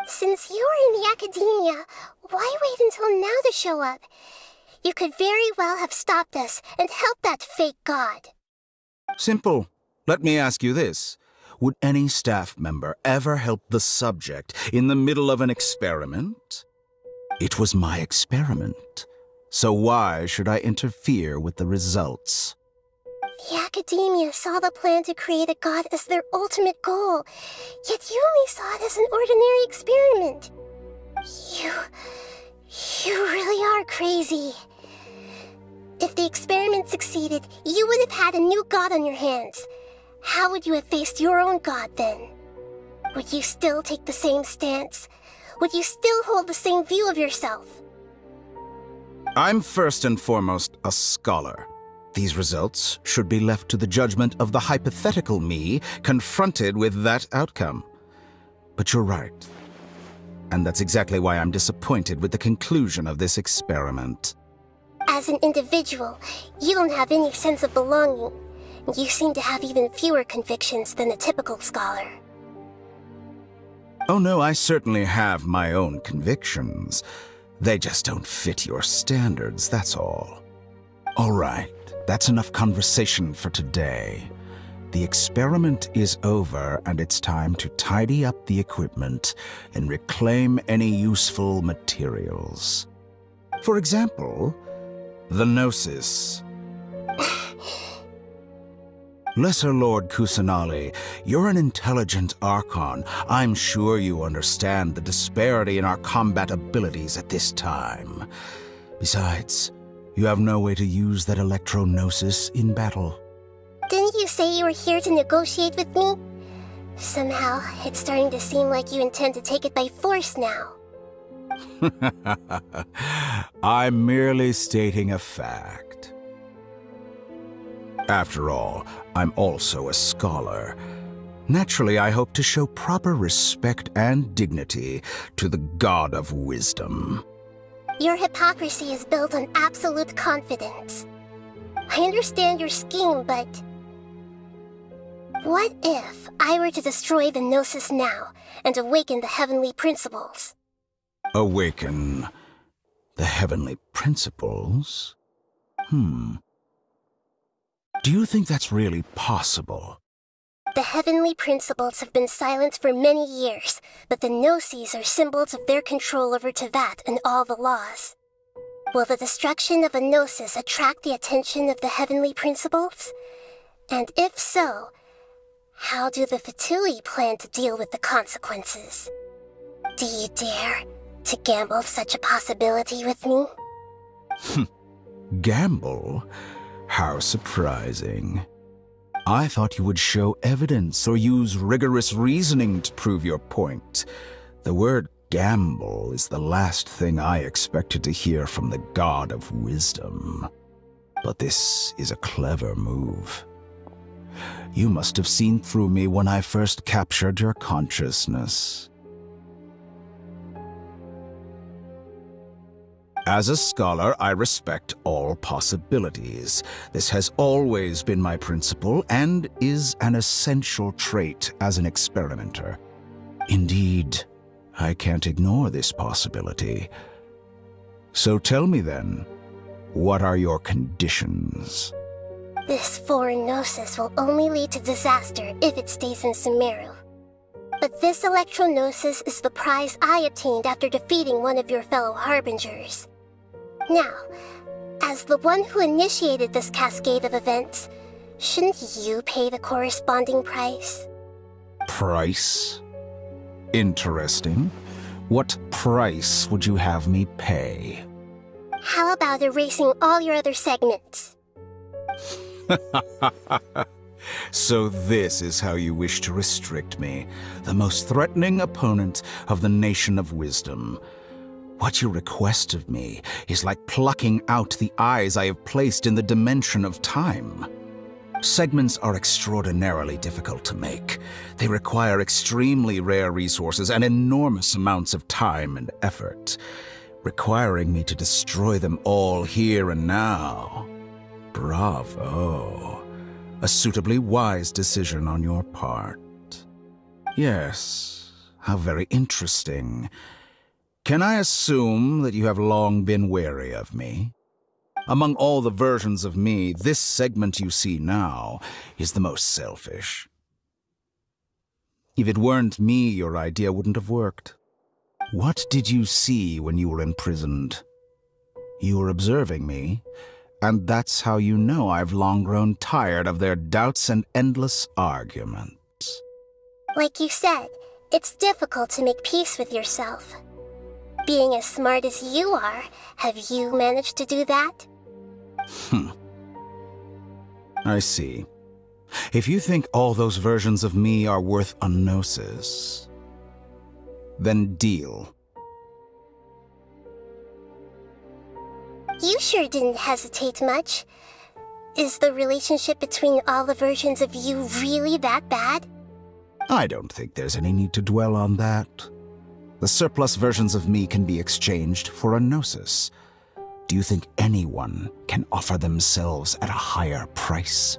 Since you're in the academia, why wait until now to show up? You could very well have stopped us and helped that fake god. Simple. Let me ask you this. Would any staff member ever help the subject in the middle of an experiment? It was my experiment. So why should I interfere with the results? The academia saw the plan to create a god as their ultimate goal, yet you only saw it as an ordinary experiment. You really are crazy. If the experiment succeeded, you would have had a new god on your hands. How would you have faced your own god then? Would you still take the same stance? Would you still hold the same view of yourself? I'm first and foremost a scholar. These results should be left to the judgment of the hypothetical me confronted with that outcome. But you're right. And that's exactly why I'm disappointed with the conclusion of this experiment. As an individual, you don't have any sense of belonging. You seem to have even fewer convictions than a typical scholar. Oh no, I certainly have my own convictions. They just don't fit your standards, that's all. All right, that's enough conversation for today. The experiment is over, and it's time to tidy up the equipment and reclaim any useful materials. For example, the Gnosis. Lesser Lord Kusanali, you're an intelligent Archon. I'm sure you understand the disparity in our combat abilities at this time. Besides, you have no way to use that electro-gnosis in battle. Didn't you say you were here to negotiate with me? Somehow, it's starting to seem like you intend to take it by force now. I'm merely stating a fact. After all, I'm also a scholar. Naturally, I hope to show proper respect and dignity to the God of Wisdom. Your hypocrisy is built on absolute confidence. I understand your scheme, but... what if I were to destroy the Gnosis now and awaken the heavenly principles? Awaken the heavenly principles? Do you think that's really possible? The heavenly principles have been silent for many years, but the Gnosis are symbols of their control over Teyvat and all the laws. Will the destruction of a Gnosis attract the attention of the heavenly principles? And if so, how do the Fatui plan to deal with the consequences? Do you dare to gamble such a possibility with me? Gamble? How surprising. I thought you would show evidence or use rigorous reasoning to prove your point. The word gamble is the last thing I expected to hear from the God of Wisdom. But this is a clever move. You must have seen through me when I first captured your consciousness. As a scholar, I respect all possibilities. This has always been my principle and is an essential trait as an experimenter. Indeed, I can't ignore this possibility. So tell me then, what are your conditions? This foreign Gnosis will only lead to disaster if it stays in Sumeru. But this Electro-Gnosis is the prize I obtained after defeating one of your fellow Harbingers. Now, as the one who initiated this cascade of events, shouldn't you pay the corresponding price? Price? Interesting. What price would you have me pay? How about erasing all your other segments? So this is how you wish to restrict me, the most threatening opponent of the Nation of Wisdom. What you request of me is like plucking out the eyes I have placed in the dimension of time. Segments are extraordinarily difficult to make. They require extremely rare resources and enormous amounts of time and effort, requiring me to destroy them all here and now. Bravo. A suitably wise decision on your part. Yes, how very interesting. Can I assume that you have long been wary of me? Among all the versions of me, this segment you see now is the most selfish. If it weren't me, your idea wouldn't have worked. What did you see when you were imprisoned? You were observing me, and that's how you know I've long grown tired of their doubts and endless arguments. Like you said, it's difficult to make peace with yourself. Being as smart as you are, have you managed to do that? I see. If you think all those versions of me are worth a gnosis, then deal. You sure didn't hesitate much. Is the relationship between all the versions of you really that bad? I don't think there's any need to dwell on that. The surplus versions of me can be exchanged for a gnosis. Do you think anyone can offer themselves at a higher price?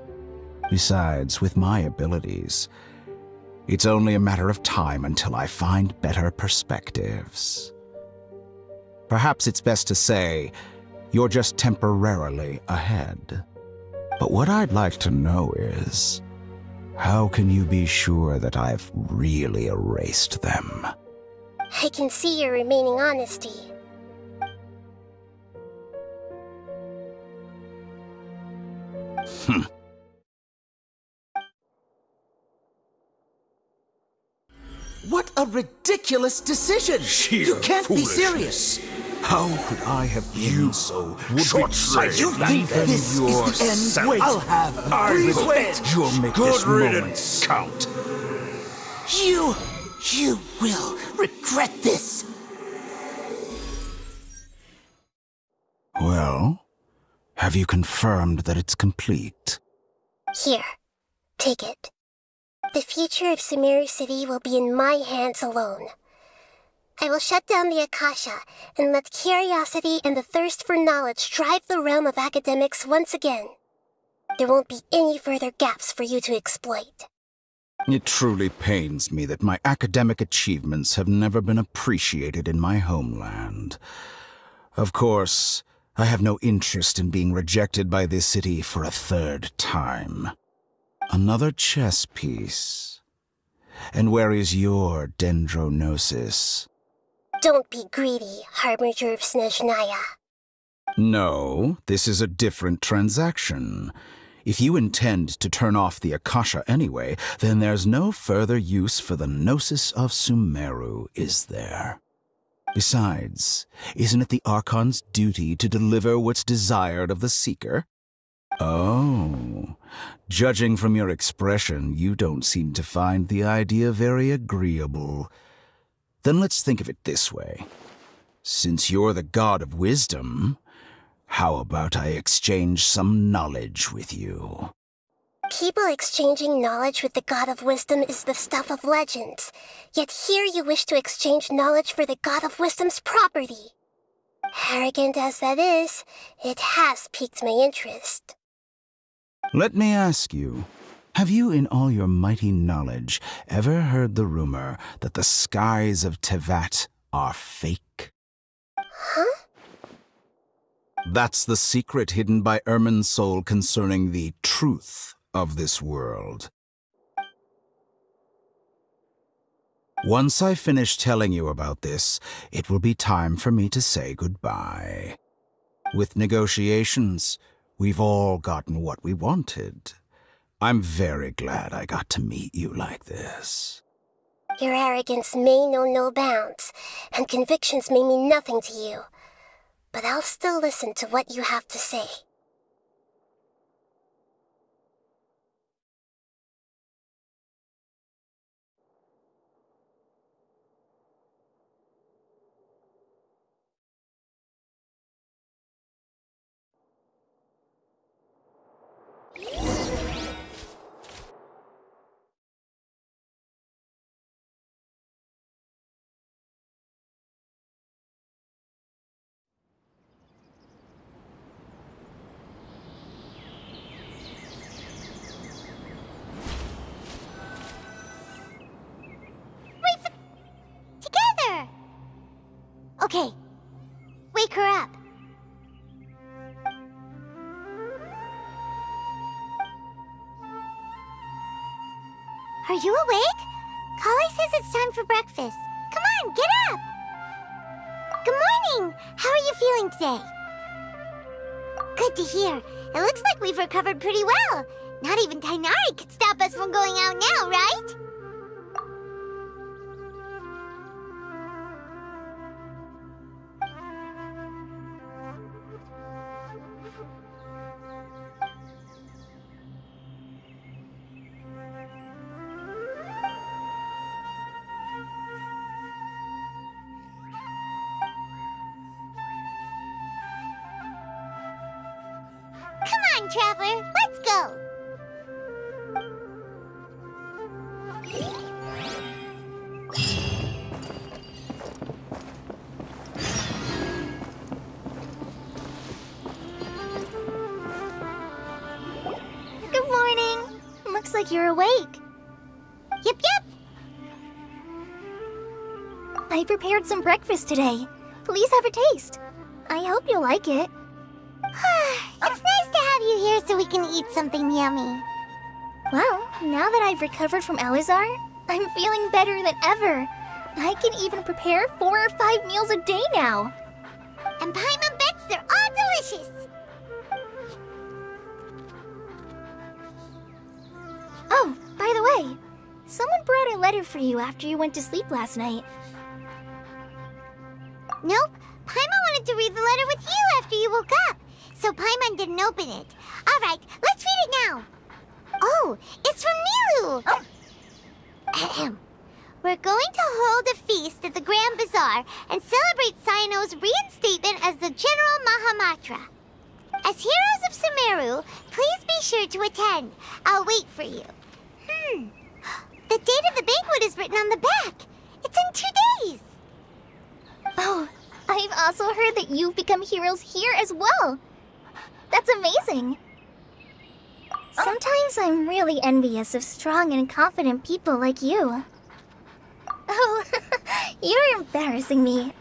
Besides, with my abilities, it's only a matter of time until I find better perspectives. Perhaps it's best to say, you're just temporarily ahead. But what I'd like to know is, how can you be sure that I've really erased them? I can see your remaining honesty. What a ridiculous decision! Sheer You can't be foolishness. serious! How could I have been so short-sighted. You think this is the end? yourself. Wait, I'll have Please revenge. wait. You'll make Good this moment riddance. count? You will regret this! Well, have you confirmed that it's complete? Here, take it. The future of Sumeru City will be in my hands alone. I will shut down the Akasha and let curiosity and the thirst for knowledge drive the realm of academics once again. There won't be any further gaps for you to exploit. It truly pains me that my academic achievements have never been appreciated in my homeland. Of course, I have no interest in being rejected by this city for a third time. Another chess piece. And where is your dendronosis? Don't be greedy, Harbinger of Snezhnaya. No, this is a different transaction. If you intend to turn off the Akasha anyway, then there's no further use for the Gnosis of Sumeru, is there? Besides, isn't it the Archon's duty to deliver what's desired of the Seeker? Oh, judging from your expression, you don't seem to find the idea very agreeable. Then let's think of it this way. Since you're the god of wisdom, how about I exchange some knowledge with you? People exchanging knowledge with the god of wisdom is the stuff of legends. Yet here you wish to exchange knowledge for the god of wisdom's property. Arrogant as that is, it has piqued my interest. Let me ask you, have you in all your mighty knowledge ever heard the rumor that the skies of Tevat are fake? Huh? That's the secret hidden by Irminsul concerning the truth of this world. Once I finish telling you about this, it will be time for me to say goodbye. With negotiations, we've all gotten what we wanted. I'm very glad I got to meet you like this. Your arrogance may know no bounds, and convictions may mean nothing to you. But I'll still listen to what you have to say. Okay, wake her up. Are you awake? Kali says it's time for breakfast. Come on, get up! Good morning! How are you feeling today? Good to hear. It looks like we've recovered pretty well. Not even Tainari could stop us from going out now, right? Come on, Traveler, let's go! Good morning. Looks like you're awake. Yep, yep. I prepared some breakfast today. Please have a taste. I hope you'll like it. It's nice to have you here so we can eat something yummy. Well, now that I've recovered from Elazar, I'm feeling better than ever. I can even prepare 4 or 5 meals a day now. And Paimon bets they're all delicious. Oh, by the way, someone brought a letter for you after you went to sleep last night. Nope, Paimon wanted to read the letter with you after you woke up. So Paimon didn't open it. Alright, let's read it now. Oh, it's from Nilu! Ahem. We're going to hold a feast at the Grand Bazaar and celebrate Cyano's reinstatement as the General Mahamatra. As heroes of Sumeru, please be sure to attend. I'll wait for you. The date of the banquet is written on the back. It's in 2 days. Oh, I've also heard that you've become heroes here as well. That's amazing. Sometimes I'm really envious of strong and confident people like you. Oh, you're embarrassing me.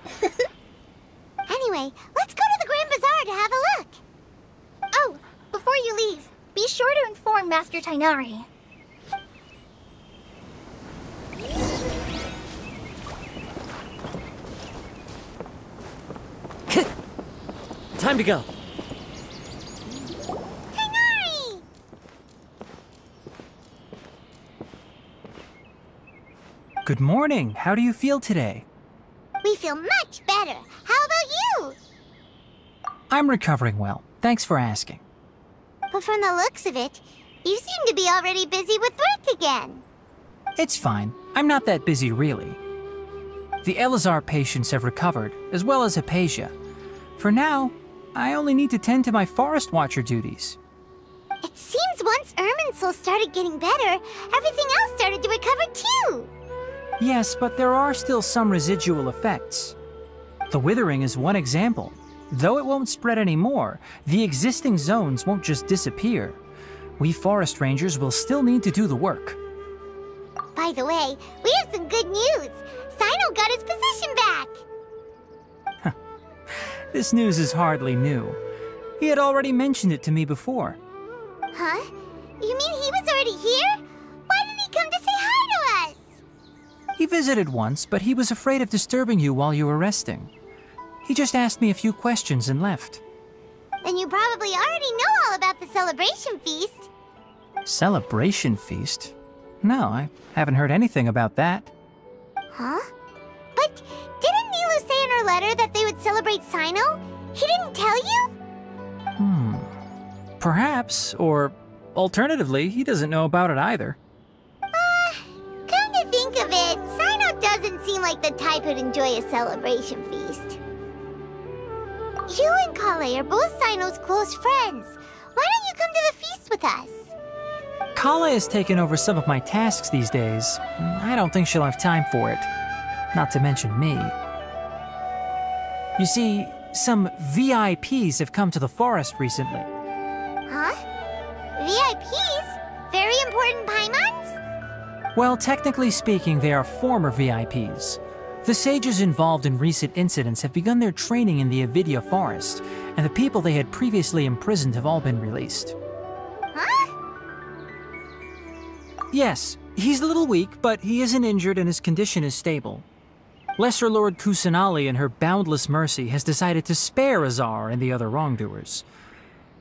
Anyway, let's go to the Grand Bazaar to have a look. Oh, before you leave, be sure to inform Master Tainari. Time to go. Tainari! Good morning. How do you feel today? We feel much better. How about you? I'm recovering well. Thanks for asking. But from the looks of it, you seem to be already busy with work again. It's fine. I'm not that busy, really. The Elazar patients have recovered, as well as Hypatia. For now, I only need to tend to my Forest Watcher duties. It seems once Irminsul started getting better, everything else started to recover too. Yes, but there are still some residual effects. The withering is one example. Though it won't spread anymore, the existing zones won't just disappear. We forest rangers will still need to do the work. By the way, we have some good news. Sino got his position back. This news is hardly new. He had already mentioned it to me before. Huh? You mean he was already here? Why didn't he come to say hi to us? He visited once, but he was afraid of disturbing you while you were resting. He just asked me a few questions and left. Then you probably already know all about the celebration feast. Celebration feast? No, I haven't heard anything about that. Huh? But didn't Nilu say in her letter that they would celebrate Sino? He didn't tell you? Perhaps, or alternatively, he doesn't know about it either. Come to think of it, Sino doesn't seem like the type who'd enjoy a celebration feast. You and Kale are both Sino's close friends. Why don't you come to the feast with us? Kale has taken over some of my tasks these days. I don't think she'll have time for it. Not to mention me. You see, some VIPs have come to the forest recently. Huh? VIPs? Very important Paimons? Well, technically speaking, they are former VIPs. The sages involved in recent incidents have begun their training in the Avidya forest, and the people they had previously imprisoned have all been released. Huh? Yes, he's a little weak, but he isn't injured and his condition is stable. Lesser Lord Kusanali, in her boundless mercy, has decided to spare Azar and the other wrongdoers.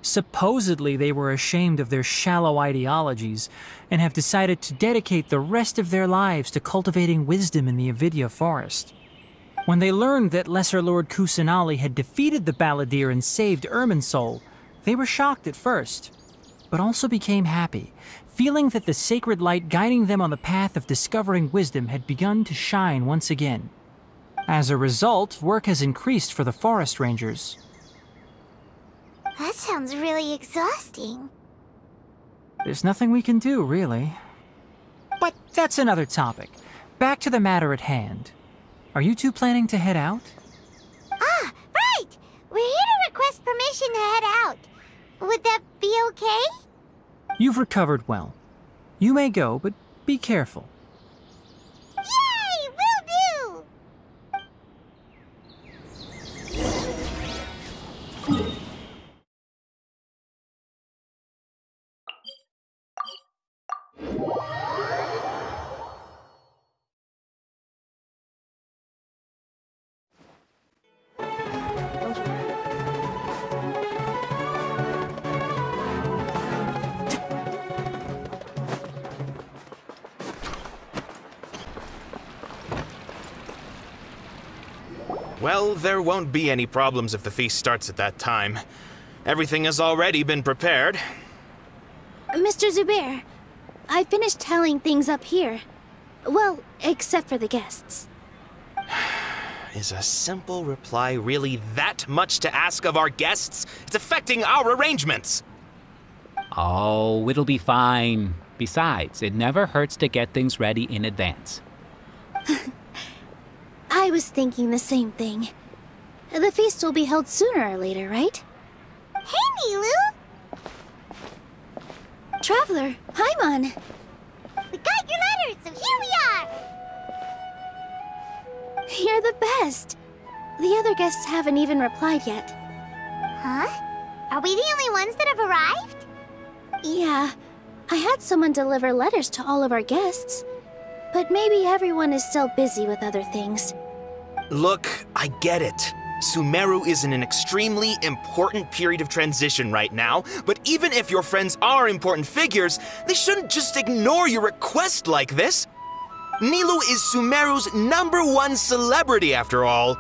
Supposedly, they were ashamed of their shallow ideologies and have decided to dedicate the rest of their lives to cultivating wisdom in the Avidya forest. When they learned that Lesser Lord Kusanali had defeated the Balladeer and saved Irminsul, they were shocked at first, but also became happy, feeling that the sacred light guiding them on the path of discovering wisdom had begun to shine once again. As a result, work has increased for the forest rangers. That sounds really exhausting. There's nothing we can do, really. But that's another topic. Back to the matter at hand. Are you two planning to head out? Ah, right! We're here to request permission to head out. Would that be okay? You've recovered well. You may go, but be careful. Yay! Will do! Well, there won't be any problems if the feast starts at that time. Everything has already been prepared. Mr. Zubair, I finished tallying things up here. Well, except for the guests. Is a simple reply really that much to ask of our guests? It's affecting our arrangements! Oh, it'll be fine. Besides, it never hurts to get things ready in advance. I was thinking the same thing. The feast will be held sooner or later, right? Hey, Nilu! Traveler, Paimon. We got your letters, so here we are! You're the best. The other guests haven't even replied yet. Huh? Are we the only ones that have arrived? Yeah, I had someone deliver letters to all of our guests. But maybe everyone is still busy with other things. Look, I get it. Sumeru is in an extremely important period of transition right now, but even if your friends are important figures, they shouldn't just ignore your request like this. Nilou is Sumeru's #1 celebrity, after all.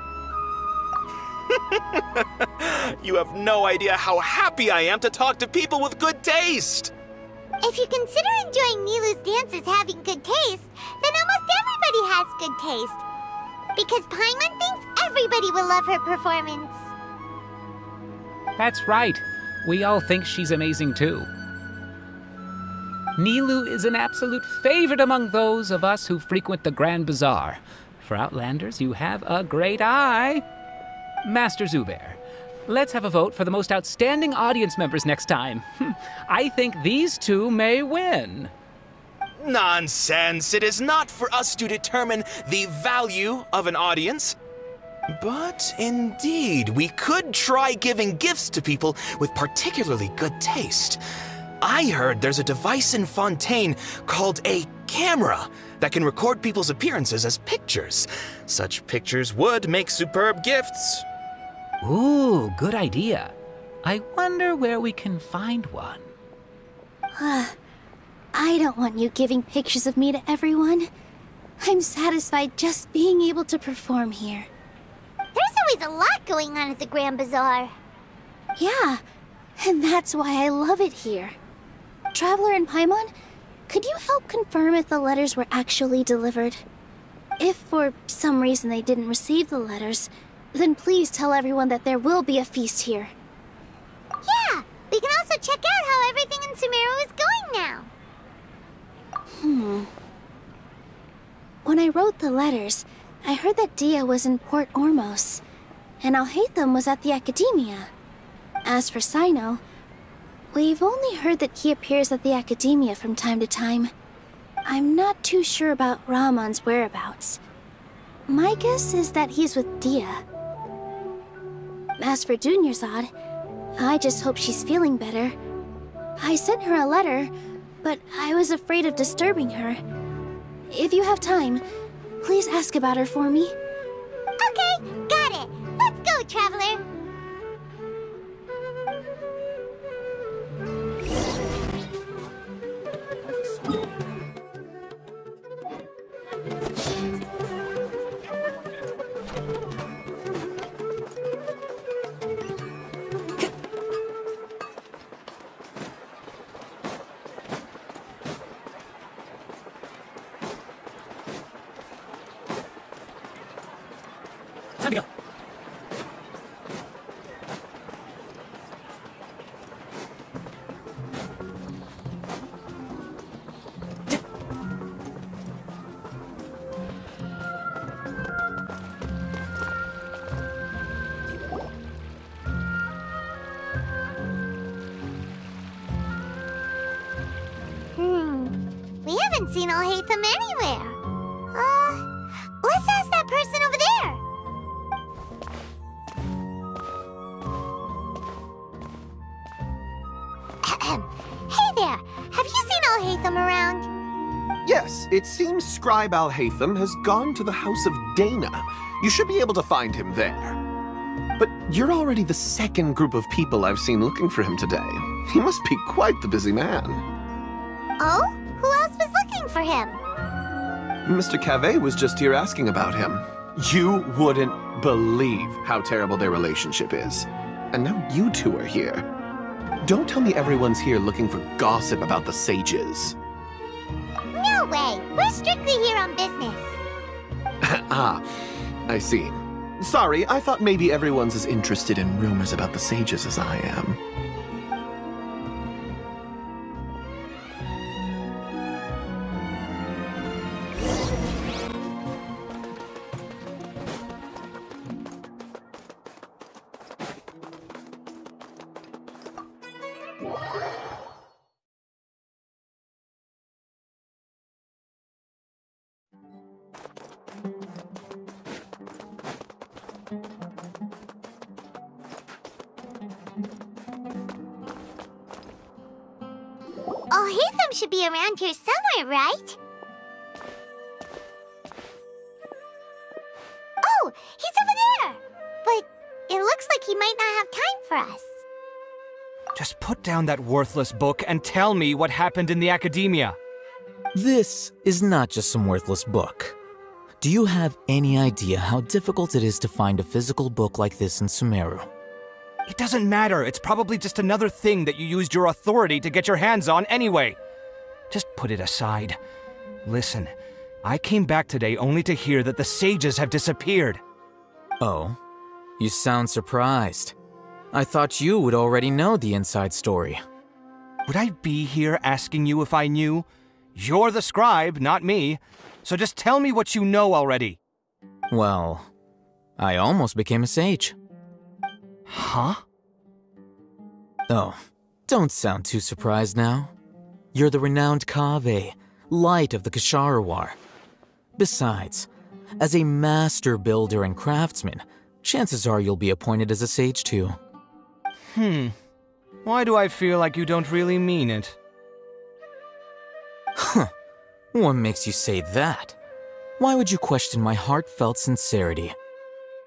You have no idea how happy I am to talk to people with good taste. If you consider enjoying Nilou's dances having good taste, then almost everybody has good taste. Because Paimon thinks everybody will love her performance. That's right. We all think she's amazing too. Nilou is an absolute favorite among those of us who frequent the Grand Bazaar. For Outlanders, you have a great eye. Master Zubair, let's have a vote for the most outstanding audience members next time. I think these two may win. Nonsense! It is not for us to determine the value of an audience. But indeed, we could try giving gifts to people with particularly good taste. I heard there's a device in Fontaine called a camera that can record people's appearances as pictures. Such pictures would make superb gifts. Ooh, good idea. I wonder where we can find one. I don't want you giving pictures of me to everyone. I'm satisfied just being able to perform here. There's always a lot going on at the Grand Bazaar. Yeah, and that's why I love it here. Traveler and Paimon, could you help confirm if the letters were actually delivered? If for some reason they didn't receive the letters, then please tell everyone that there will be a feast here. Yeah, we can also check out how everything in Sumeru is going now. When I wrote the letters, I heard that Dia was in Port Ormos, and Alhaitham was at the Academia. As for Sino, we've only heard that he appears at the Academia from time to time. I'm not too sure about Rahman's whereabouts. My guess is that he's with Dia. As for Dunyarzad, I just hope she's feeling better. I sent her a letter, but I was afraid of disturbing her. If you have time, please ask about her for me. Okay, got it. Let's go, Traveler. Time to go. We haven't seen Alhaitham anywhere. Let's ask that person over there. Hey there, have you seen Alhaitham around? Yes, it seems Scribe Alhaitham has gone to the House of Dana. You should be able to find him there. But you're already the second group of people I've seen looking for him today. He must be quite the busy man. Oh? Who else was looking for him? Mr. Cavey was just here asking about him. You wouldn't believe how terrible their relationship is. And now you two are here. Don't tell me everyone's here looking for gossip about the sages. No way! We're strictly here on business. Ah, I see. Sorry, I thought maybe everyone's as interested in rumors about the sages as I am. Alhaitham should be around here somewhere, right? Oh, he's over there! But it looks like he might not have time for us. Just put down that worthless book and tell me what happened in the academia. This is not just some worthless book. Do you have any idea how difficult it is to find a physical book like this in Sumeru? It doesn't matter. It's probably just another thing that you used your authority to get your hands on anyway. Just put it aside. Listen, I came back today only to hear that the sages have disappeared. Oh, you sound surprised. I thought you would already know the inside story. Would I be here asking you if I knew? You're the scribe, not me. So just tell me what you know already. Well, I almost became a sage. Huh? Oh, don't sound too surprised now. You're the renowned Kaveh, light of the Ksharawar. Besides, as a master builder and craftsman, chances are you'll be appointed as a sage too. Why do I feel like you don't really mean it? Huh. What makes you say that? Why would you question my heartfelt sincerity?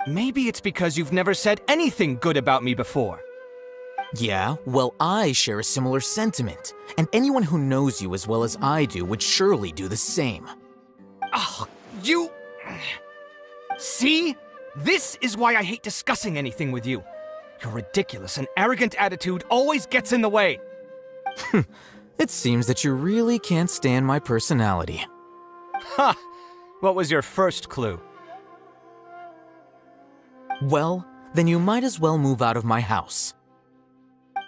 Maybe it's because you've never said anything good about me before. Yeah, well, I share a similar sentiment, and anyone who knows you as well as I do would surely do the same. Oh, you... See? This is why I hate discussing anything with you. Your ridiculous and arrogant attitude always gets in the way. It seems that you really can't stand my personality. Ha! What was your first clue? Well, then you might as well move out of my house.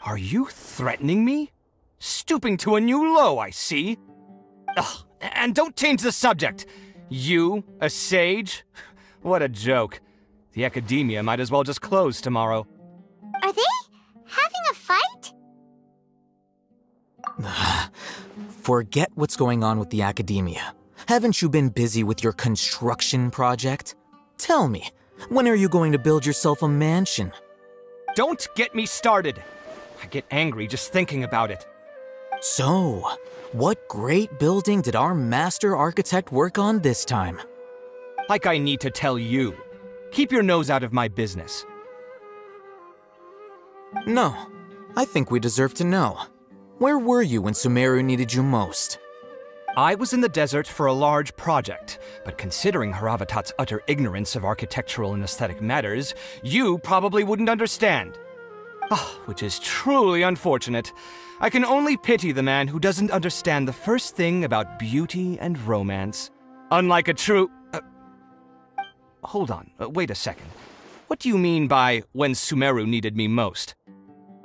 Are you threatening me? Stooping to a new low, I see. Ugh, and don't change the subject. You, a sage? What a joke. The academia might as well just close tomorrow. Are they having a fight? Forget what's going on with the academia. Haven't you been busy with your construction project? Tell me, when are you going to build yourself a mansion? Don't get me started. I get angry just thinking about it. So, what great building did our master architect work on this time? Like I need to tell you. Keep your nose out of my business. No, I think we deserve to know. Where were you when Sumeru needed you most? I was in the desert for a large project, but considering Haravatat's utter ignorance of architectural and aesthetic matters, you probably wouldn't understand. Oh, which is truly unfortunate. I can only pity the man who doesn't understand the first thing about beauty and romance. Unlike a true... Hold on, wait a second. What do you mean by when Sumeru needed me most?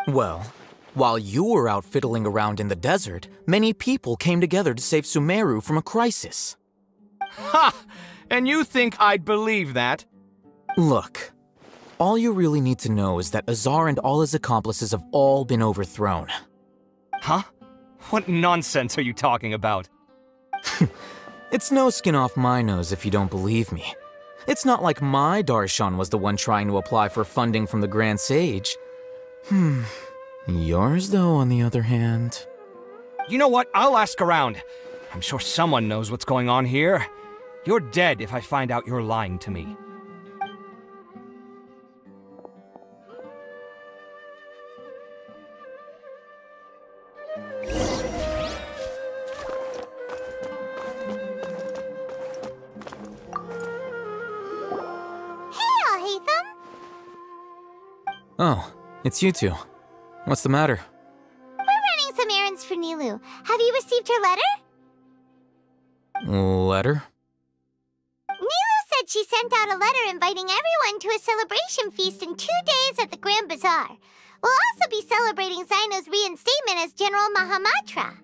Well, while you were out fiddling around in the desert, many people came together to save Sumeru from a crisis. Ha! And you think I'd believe that? Look, all you really need to know is that Azar and all his accomplices have all been overthrown. Huh? What nonsense are you talking about? It's no skin off my nose if you don't believe me. It's not like my Archon was the one trying to apply for funding from the Grand Sage. Yours, though, on the other hand... You know what? I'll ask around. I'm sure someone knows what's going on here. You're dead if I find out you're lying to me. Oh, it's you two. What's the matter? We're running some errands for Nilou. Have you received her letter? Letter? Nilou said she sent out a letter inviting everyone to a celebration feast in 2 days at the Grand Bazaar. We'll also be celebrating Zaino's reinstatement as General Mahamatra.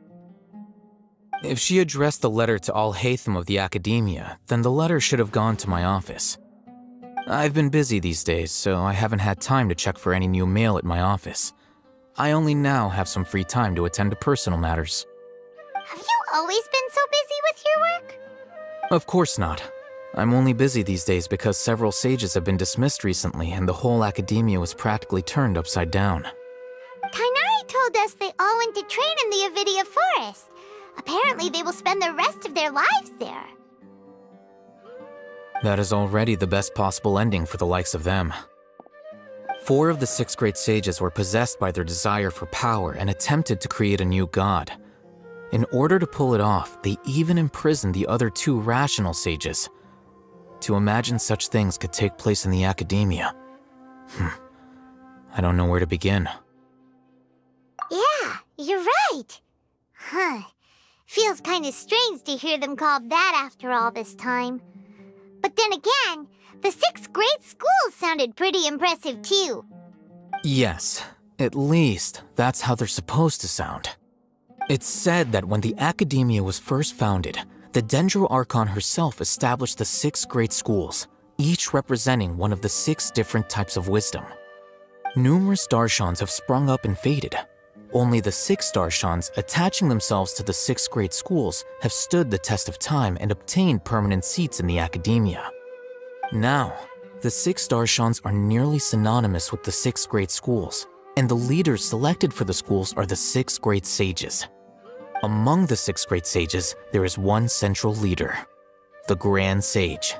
If she addressed the letter to Alhaitham of the Academia, then the letter should have gone to my office. I've been busy these days, so I haven't had time to check for any new mail at my office. I only now have some free time to attend to personal matters. Have you always been so busy with your work? Of course not. I'm only busy these days because several sages have been dismissed recently and the whole academia was practically turned upside down. Kainari told told us they all went to train in the Avidia Forest. Apparently they will spend the rest of their lives there. That is already the best possible ending for the likes of them. 4 of the 6 great sages were possessed by their desire for power and attempted to create a new god. In order to pull it off, they even imprisoned the other 2 rational sages. To imagine such things could take place in the academia. I don't know where to begin. Yeah, you're right. Huh. Feels kind of strange to hear them called that after all this time. But then again, the 6 great schools sounded pretty impressive too. Yes, at least that's how they're supposed to sound. It's said that when the academia was first founded, the Dendro Archon herself established the 6 great schools, each representing one of the 6 different types of wisdom. Numerous Darshans have sprung up and faded. Only the 6 Darshans attaching themselves to the 6 great schools have stood the test of time and obtained permanent seats in the academia. Now, the 6 Darshans are nearly synonymous with the 6 great schools, and the leaders selected for the schools are the 6 great sages. Among the 6 great sages, there is one central leader, the Grand Sage.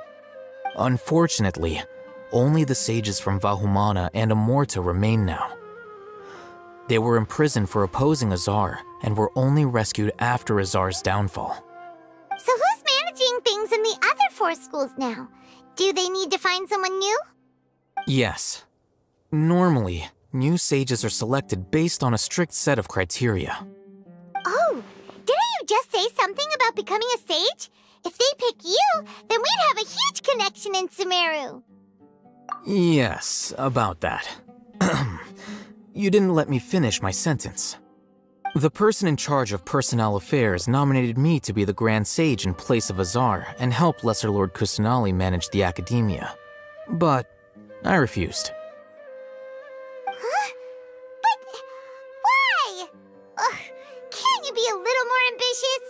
Unfortunately, only the sages from Vahumana and Amorta remain now. They were imprisoned for opposing Azar and were only rescued after Azar's downfall. So who's managing things in the other 4 schools now? Do they need to find someone new? Yes. Normally, new sages are selected based on a strict set of criteria. Oh, didn't you just say something about becoming a sage? If they pick you, then we'd have a huge connection in Sumeru. Yes, about that. You didn't let me finish my sentence. The person in charge of personnel affairs nominated me to be the Grand Sage in place of Azar and help Lesser Lord Kusanali manage the academia. But I refused. Huh? But why? Can't you be a little more ambitious?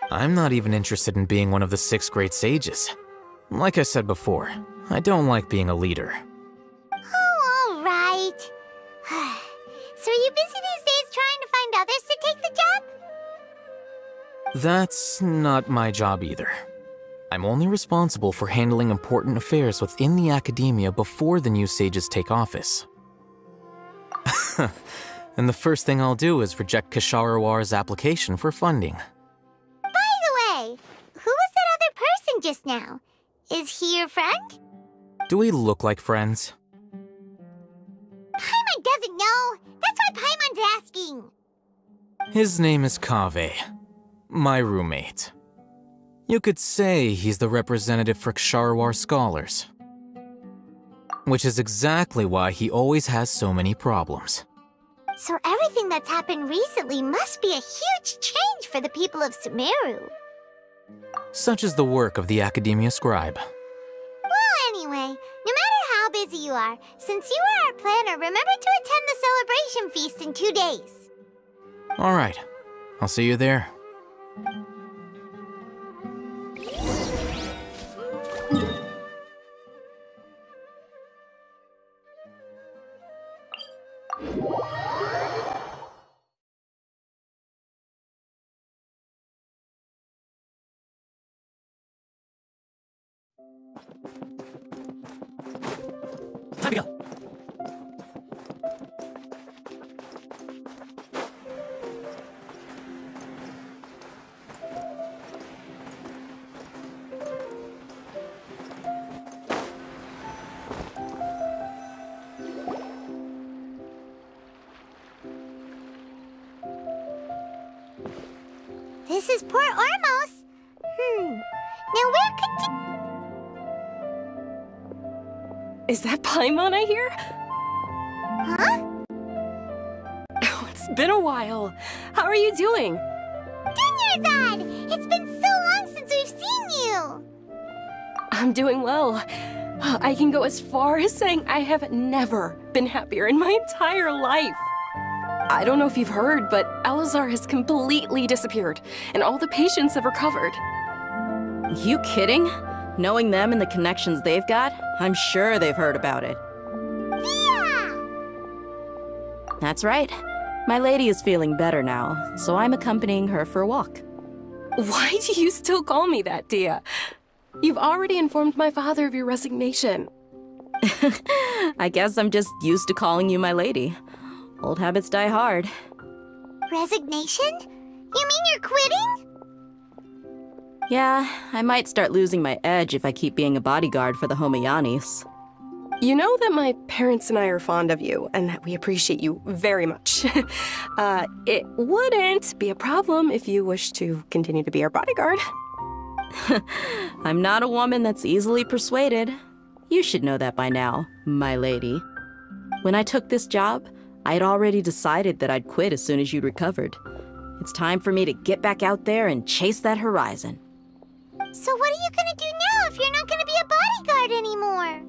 I'm not even interested in being one of the 6 great sages. Like I said before, I don't like being a leader. Oh, all right. So are you busy these days trying to find others to take the job? That's not my job either. I'm only responsible for handling important affairs within the academia before the new sages take office. And the first thing I'll do is reject Kasharawar's application for funding. By the way, who was that other person just now? Is he your friend? Do we look like friends? Paimon doesn't know. That's why Paimon's asking. His name is Kaveh, my roommate. You could say he's the representative for Ksharawar scholars. Which is exactly why he always has so many problems. So everything that's happened recently must be a huge change for the people of Sumeru. Such is the work of the Academia Scribe. Well, anyway, no matter how busy you are, since you are our planner, remember to attend the celebration feast in 2 days. All right, I'll see you there. Time to go. This is Port Ormos. Now where could Is that Paimon I hear? Huh? Oh, it's been a while. How are you doing? Dunyarzad! It's been so long since we've seen you! I'm doing well. I can go as far as saying I have never been happier in my entire life. I don't know if you've heard, but Alazar has completely disappeared, and all the patients have recovered. You kidding? Knowing them and the connections they've got, I'm sure they've heard about it. Yeah! That's right. My lady is feeling better now, so I'm accompanying her for a walk. Why do you still call me that, Dia? You've already informed my father of your resignation. I guess I'm just used to calling you my lady. Old habits die hard. Resignation? You mean you're quitting? Yeah, I might start losing my edge if I keep being a bodyguard for the Homayanis. You know that my parents and I are fond of you, and that we appreciate you very much. It wouldn't be a problem if you wish to continue to be our bodyguard. I'm not a woman that's easily persuaded. You should know that by now, my lady. When I took this job, I'd already decided that I'd quit as soon as you'd recovered. It's time for me to get back out there and chase that horizon. So what are you gonna do now if you're not gonna be a bodyguard anymore?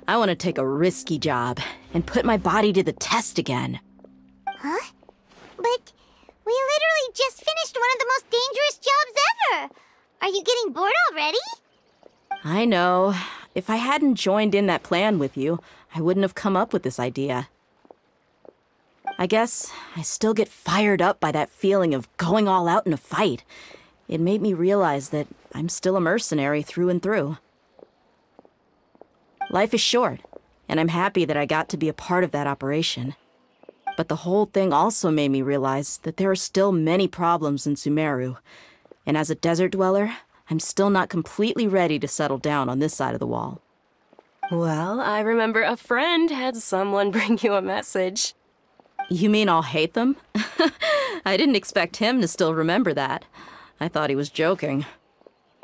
I want to take a risky job and put my body to the test again. Huh? But we literally just finished one of the most dangerous jobs ever! Are you getting bored already? I know. If I hadn't joined in that plan with you, I wouldn't have come up with this idea. I guess I still get fired up by that feeling of going all out in a fight. It made me realize that I'm still a mercenary through and through. Life is short, and I'm happy that I got to be a part of that operation. But the whole thing also made me realize that there are still many problems in Sumeru, and as a desert dweller, I'm still not completely ready to settle down on this side of the wall. Well, I remember a friend had someone bring you a message. You mean I'll hate them? I didn't expect him to still remember that. I thought he was joking.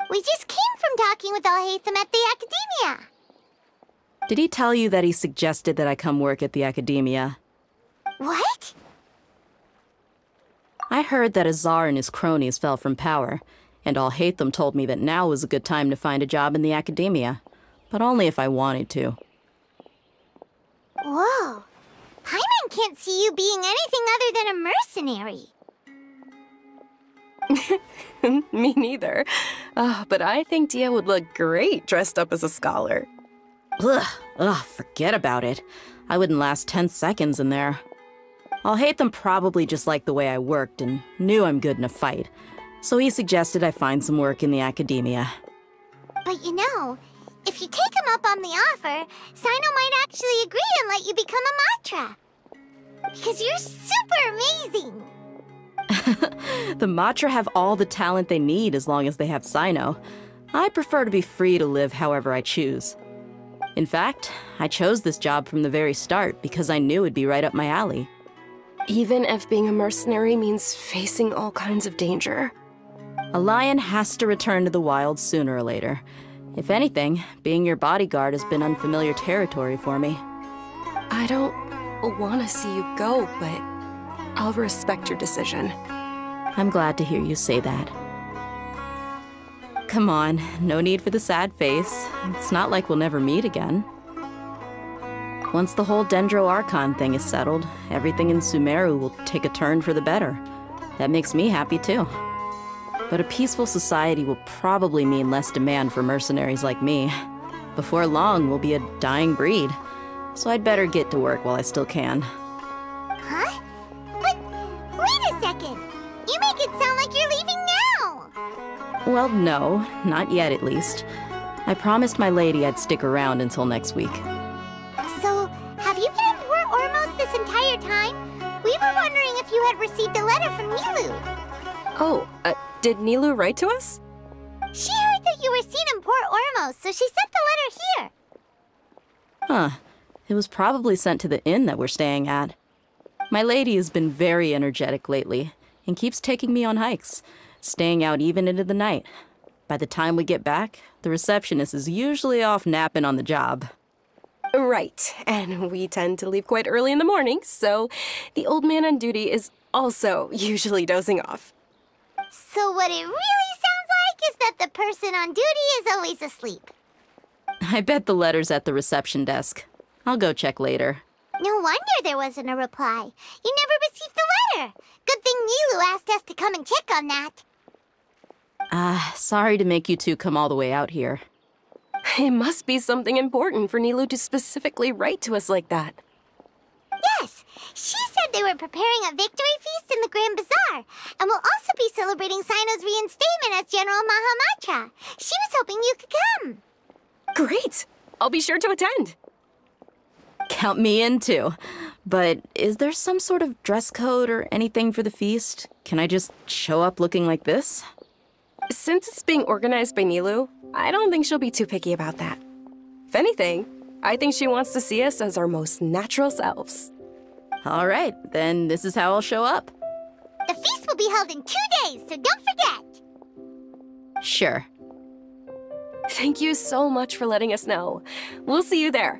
We just came from talking with Alhaitham at the Academia. Did he tell you that he suggested that I come work at the Academia? What? I heard that Azar and his cronies fell from power, and Alhaitham told me that now was a good time to find a job in the Academia, but only if I wanted to. Whoa. Paimon can't see you being anything other than a mercenary. Me neither. But I think Dia would look great dressed up as a scholar. Ugh, forget about it. I wouldn't last 10 seconds in there. Alhaitham probably just liked the way I worked and knew I'm good in a fight, so he suggested I find some work in the Academia. But you know, if you take him up on the offer, Sino might actually agree and let you become a Matra. Because you're super amazing! The Matra have all the talent they need as long as they have Sino. I prefer to be free to live however I choose. In fact, I chose this job from the very start because I knew it'd be right up my alley. Even if being a mercenary means facing all kinds of danger. A lion has to return to the wild sooner or later. If anything, being your bodyguard has been unfamiliar territory for me. I don't want to see you go, but I'll respect your decision. I'm glad to hear you say that. Come on, no need for the sad face. It's not like we'll never meet again. Once the whole Dendro Archon thing is settled, everything in Sumeru will take a turn for the better. That makes me happy too. But a peaceful society will probably mean less demand for mercenaries like me. Before long, we'll be a dying breed. So I'd better get to work while I still can. Huh? But wait a second! You make it sound like you're leaving now! Well, no, not yet at least. I promised my lady I'd stick around until next week. So, have you been in Port Ormos this entire time? We were wondering if you had received a letter from Nilu. Oh, did Nilu write to us? She heard that you were seen in Port Ormos, so she sent the letter here. Huh. It was probably sent to the inn that we're staying at. My lady has been very energetic lately and keeps taking me on hikes, staying out even into the night. By the time we get back, the receptionist is usually off napping on the job. Right, and we tend to leave quite early in the morning, so the old man on duty is also usually dozing off. So what it really sounds like is that the person on duty is always asleep. I bet the letter's at the reception desk. I'll go check later. No wonder there wasn't a reply. You never received the letter. Good thing Nilu asked us to come and check on that. Sorry to make you two come all the way out here. It must be something important for Nilu to specifically write to us like that. Yes, she said said they were preparing a victory feast in the Grand Bazaar, and will also be celebrating Sino's reinstatement as General Mahamatra. She was hoping you could come. Great! I'll be sure to attend. Count me in too. But is there some sort of dress code or anything for the feast? Can I just show up looking like this? Since it's being organized by Nilou, I don't think she'll be too picky about that. If anything, I think she wants to see us as our most natural selves. All right, then this is how I'll show up. The feast will be held in 2 days, so don't forget. Sure. Thank you so much for letting us know. We'll see you there.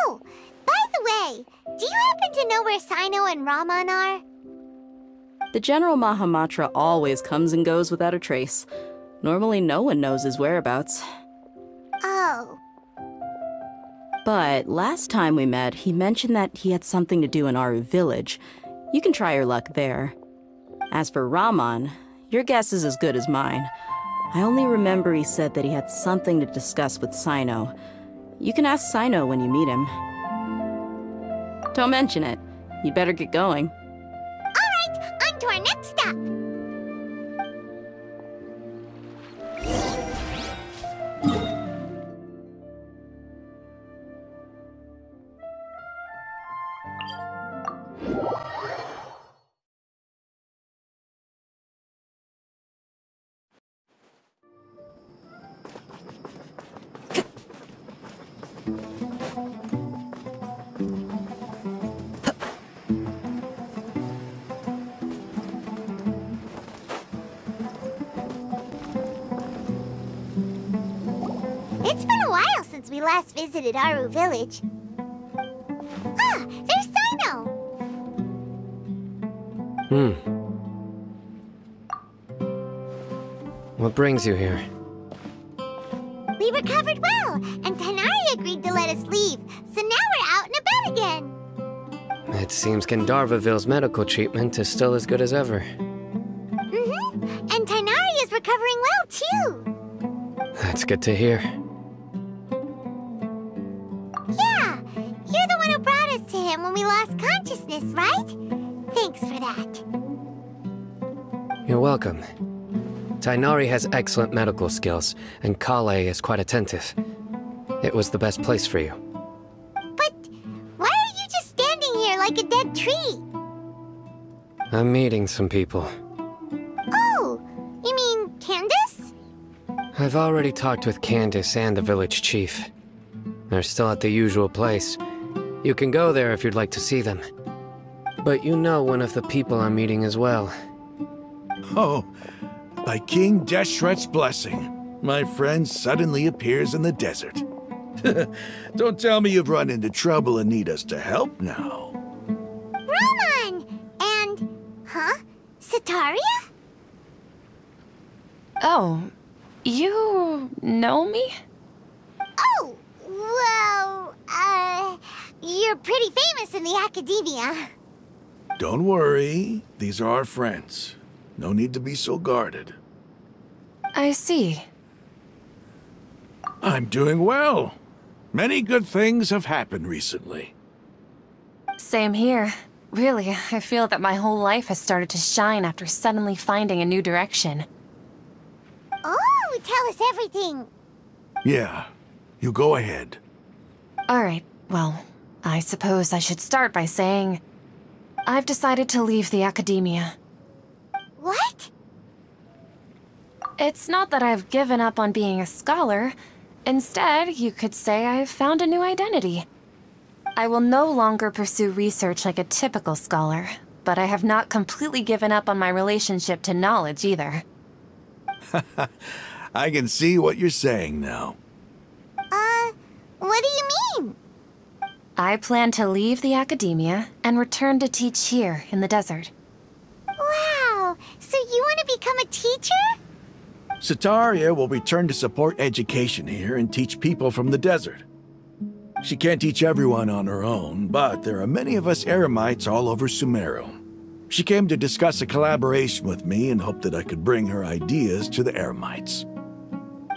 Oh, by the way, do you happen to know where Sino and Raman are? The General Mahamatra always comes and goes without a trace. Normally no one knows his whereabouts. Oh. But last time we met, he mentioned that he had something to do in Aru Village. You can try your luck there. As for Raman, your guess is as good as mine. I only remember he said that he had something to discuss with Sino. You can ask Sino when you meet him. Don't mention it. You'd better get going. All right, on to our next stop. It's been a while since we last visited Aru Village. Ah, there's Sino! What brings you here? We recovered well, and Tainari agreed to let us leave, so now we're out and about again. It seems Gandharvaville's medical treatment is still as good as ever. Mm-hmm, and Tainari is recovering well, too. That's good to hear. Yeah, you're the one who brought us to him when we lost consciousness, right? Thanks for that. You're welcome. Tainari has excellent medical skills, and Kale is quite attentive. It was the best place for you. But why are you just standing here like a dead tree? I'm meeting some people. Oh, you mean Candace? I've already talked with Candace and the village chief. They're still at the usual place. You can go there if you'd like to see them. But you know one of the people I'm meeting as well. Oh, by King Deshret's blessing, my friend suddenly appears in the desert. Don't tell me you've run into trouble and need us to help now. Raman! And... huh? Sataria? Oh, you know me? Oh, well, you're pretty famous in the academia. Don't worry, these are our friends. No need to be so guarded. I see. I'm doing well. Many good things have happened recently. Same here. Really, I feel that my whole life has started to shine after suddenly finding a new direction. Oh, tell us everything. Yeah, you go ahead. Alright, well, I suppose I should start by saying I've decided to leave the academia. What? It's not that I've given up on being a scholar. Instead, you could say I've found a new identity. I will no longer pursue research like a typical scholar, but I have not completely given up on my relationship to knowledge either. I can see what you're saying now. What do you mean? I plan to leave the academia and return to teach here in the desert. Wow, so you want to become a teacher? Sataria will return to support education here and teach people from the desert. She can't teach everyone on her own, but there are many of us Eremites all over Sumeru. She came to discuss a collaboration with me and hoped that I could bring her ideas to the Eremites.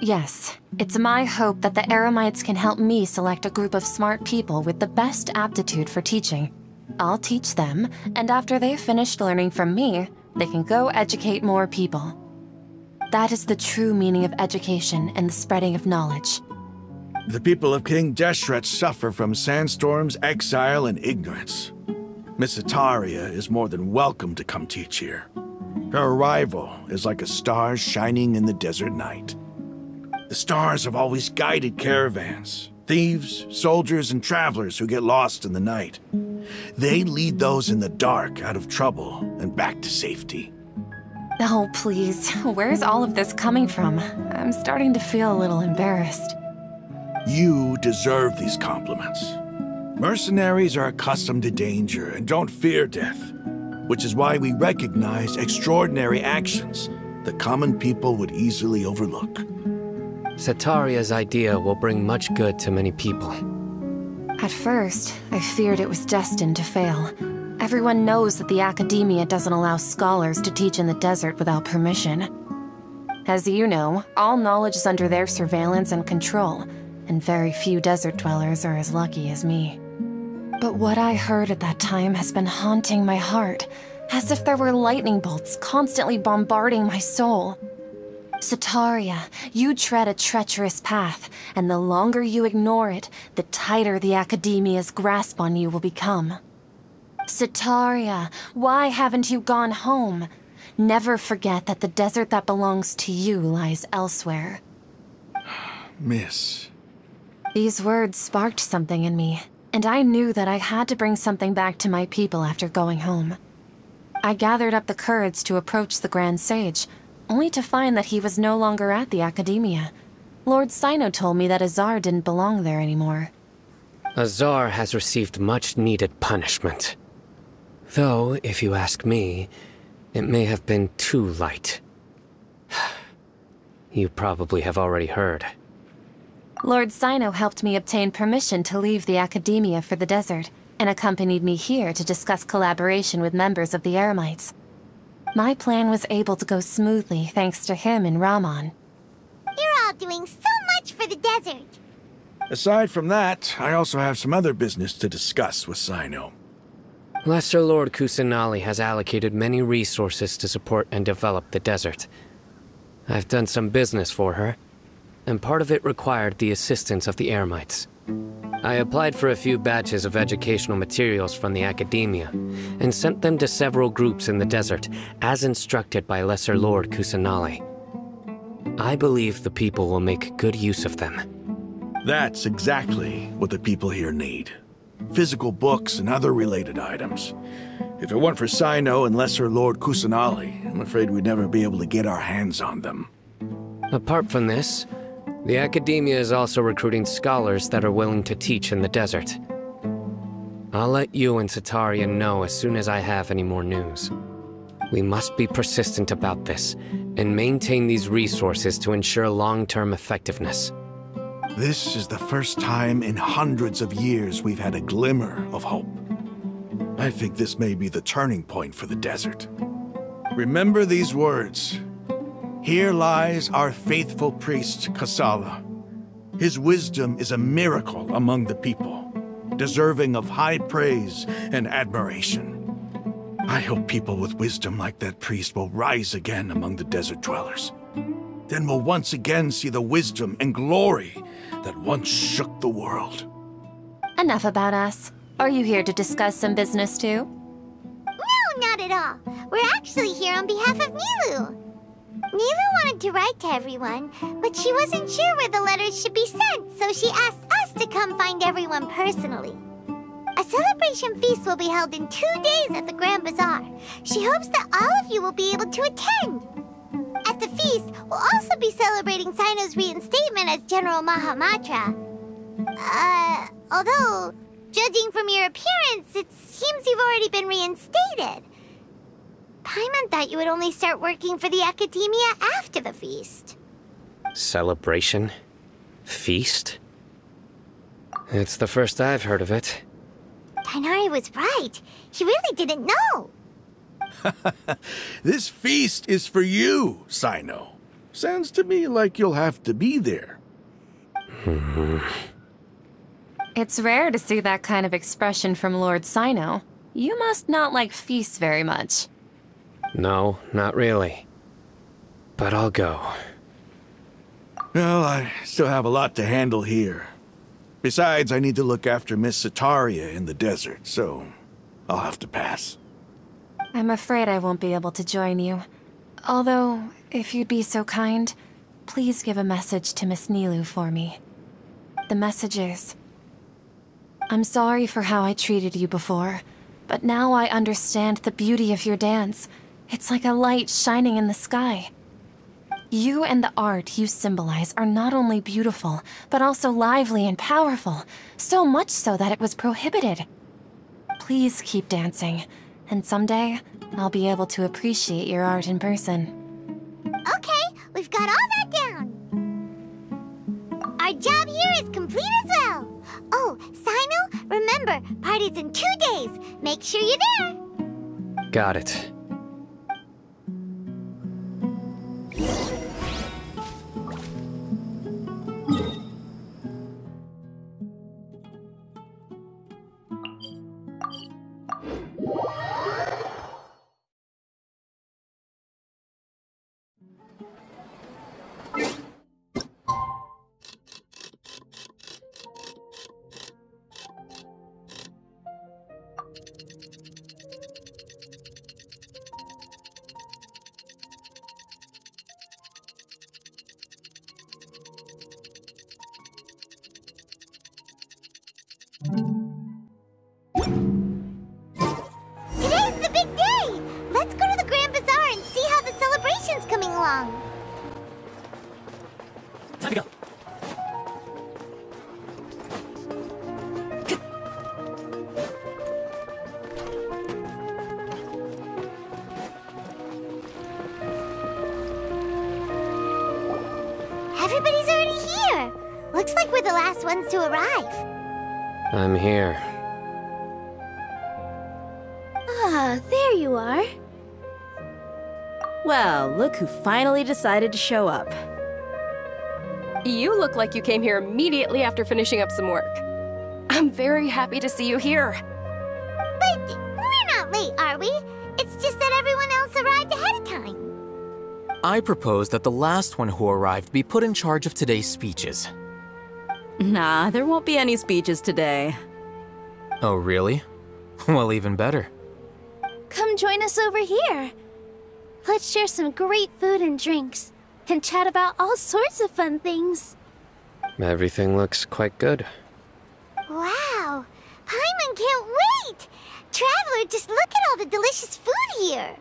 Yes, it's my hope that the Eremites can help me select a group of smart people with the best aptitude for teaching. I'll teach them, and after they've finished learning from me, they can go educate more people. That is the true meaning of education and the spreading of knowledge. The people of King Deshret suffer from sandstorms, exile, and ignorance. Miss Ataria is more than welcome to come teach here. Her arrival is like a star shining in the desert night. The stars have always guided caravans, thieves, soldiers, and travelers who get lost in the night. They lead those in the dark out of trouble and back to safety. Oh, please. Where's all of this coming from? I'm starting to feel a little embarrassed. You deserve these compliments. Mercenaries are accustomed to danger and don't fear death, which is why we recognize extraordinary actions that common people would easily overlook. Setaria's idea will bring much good to many people. At first, I feared it was destined to fail. Everyone knows that the Academia doesn't allow scholars to teach in the desert without permission. As you know, all knowledge is under their surveillance and control, and very few desert dwellers are as lucky as me. But what I heard at that time has been haunting my heart, as if there were lightning bolts constantly bombarding my soul. Setaria, you tread a treacherous path, and the longer you ignore it, the tighter the Academia's grasp on you will become. Setaria, why haven't you gone home? Never forget that the desert that belongs to you lies elsewhere. Miss. These words sparked something in me, and I knew that I had to bring something back to my people after going home. I gathered up the courage to approach the Grand Sage, only to find that he was no longer at the Academia. Lord Sino told me that Azar didn't belong there anymore. Azar has received much-needed punishment. Though, if you ask me, it may have been too light. You probably have already heard. Lord Sino helped me obtain permission to leave the Academia for the desert, and accompanied me here to discuss collaboration with members of the Eremites. My plan was able to go smoothly thanks to him and Rahman. You're all doing so much for the desert. Aside from that, I also have some other business to discuss with Sino. Lesser Lord Kusanali has allocated many resources to support and develop the desert. I've done some business for her, and part of it required the assistance of the Eremites. I applied for a few batches of educational materials from the Academia, and sent them to several groups in the desert, as instructed by Lesser Lord Kusanali. I believe the people will make good use of them. That's exactly what the people here need. Physical books and other related items. If it weren't for Sino and Lesser Lord Kusanali, I'm afraid we'd never be able to get our hands on them. Apart from this, the Academia is also recruiting scholars that are willing to teach in the desert. I'll let you and Setaria know as soon as I have any more news. We must be persistent about this, and maintain these resources to ensure long-term effectiveness. This is the first time in hundreds of years we've had a glimmer of hope. I think this may be the turning point for the desert. Remember these words. Here lies our faithful priest, Kasala. His wisdom is a miracle among the people, deserving of high praise and admiration. I hope people with wisdom like that priest will rise again among the desert dwellers. Then we'll once again see the wisdom and glory that once shook the world. Enough about us. Are you here to discuss some business too? No, not at all. We're actually here on behalf of Milu. Nilu wanted to write to everyone, but she wasn't sure where the letters should be sent, so she asked us to come find everyone personally. A celebration feast will be held in 2 days at the Grand Bazaar. She hopes that all of you will be able to attend. At the feast, we'll also be celebrating Sino's reinstatement as General Mahamatra. Although, judging from your appearance, it seems you've already been reinstated. Paimon thought you would only start working for the Academia after the feast. Celebration? Feast? It's the first I've heard of it. Tighnari was right. He really didn't know. This feast is for you, Sino. Sounds to me like you'll have to be there. It's rare to see that kind of expression from Lord Sino. You must not like feasts very much. No, not really. But I'll go. Well, I still have a lot to handle here. Besides, I need to look after Miss Sataria in the desert, so I'll have to pass. I'm afraid I won't be able to join you. Although, if you'd be so kind, please give a message to Miss Nilu for me. The message is, I'm sorry for how I treated you before, but now I understand the beauty of your dance. It's like a light shining in the sky. You and the art you symbolize are not only beautiful, but also lively and powerful, so much so that it was prohibited. Please keep dancing, and someday I'll be able to appreciate your art in person. Okay, we've got all that down. Our job here is complete as well. Oh, Sino, remember, party's in 2 days. Make sure you're there. Got it. Today's the big day! Let's go to the Grand Bazaar and see how the celebration's coming along. Time to go. Everybody's already here. Looks like we're the last ones to arrive. I'm here. Ah, there you are. Well, look who finally decided to show up. You look like you came here immediately after finishing up some work. I'm very happy to see you here. But we're not late, are we? It's just that everyone else arrived ahead of time. I propose that the last one who arrived be put in charge of today's speeches. Nah, there won't be any speeches today. Oh, really? Well, even better. Come join us over here. Let's share some great food and drinks, and chat about all sorts of fun things. Everything looks quite good. Wow! Paimon can't wait! Traveler, just look at all the delicious food here!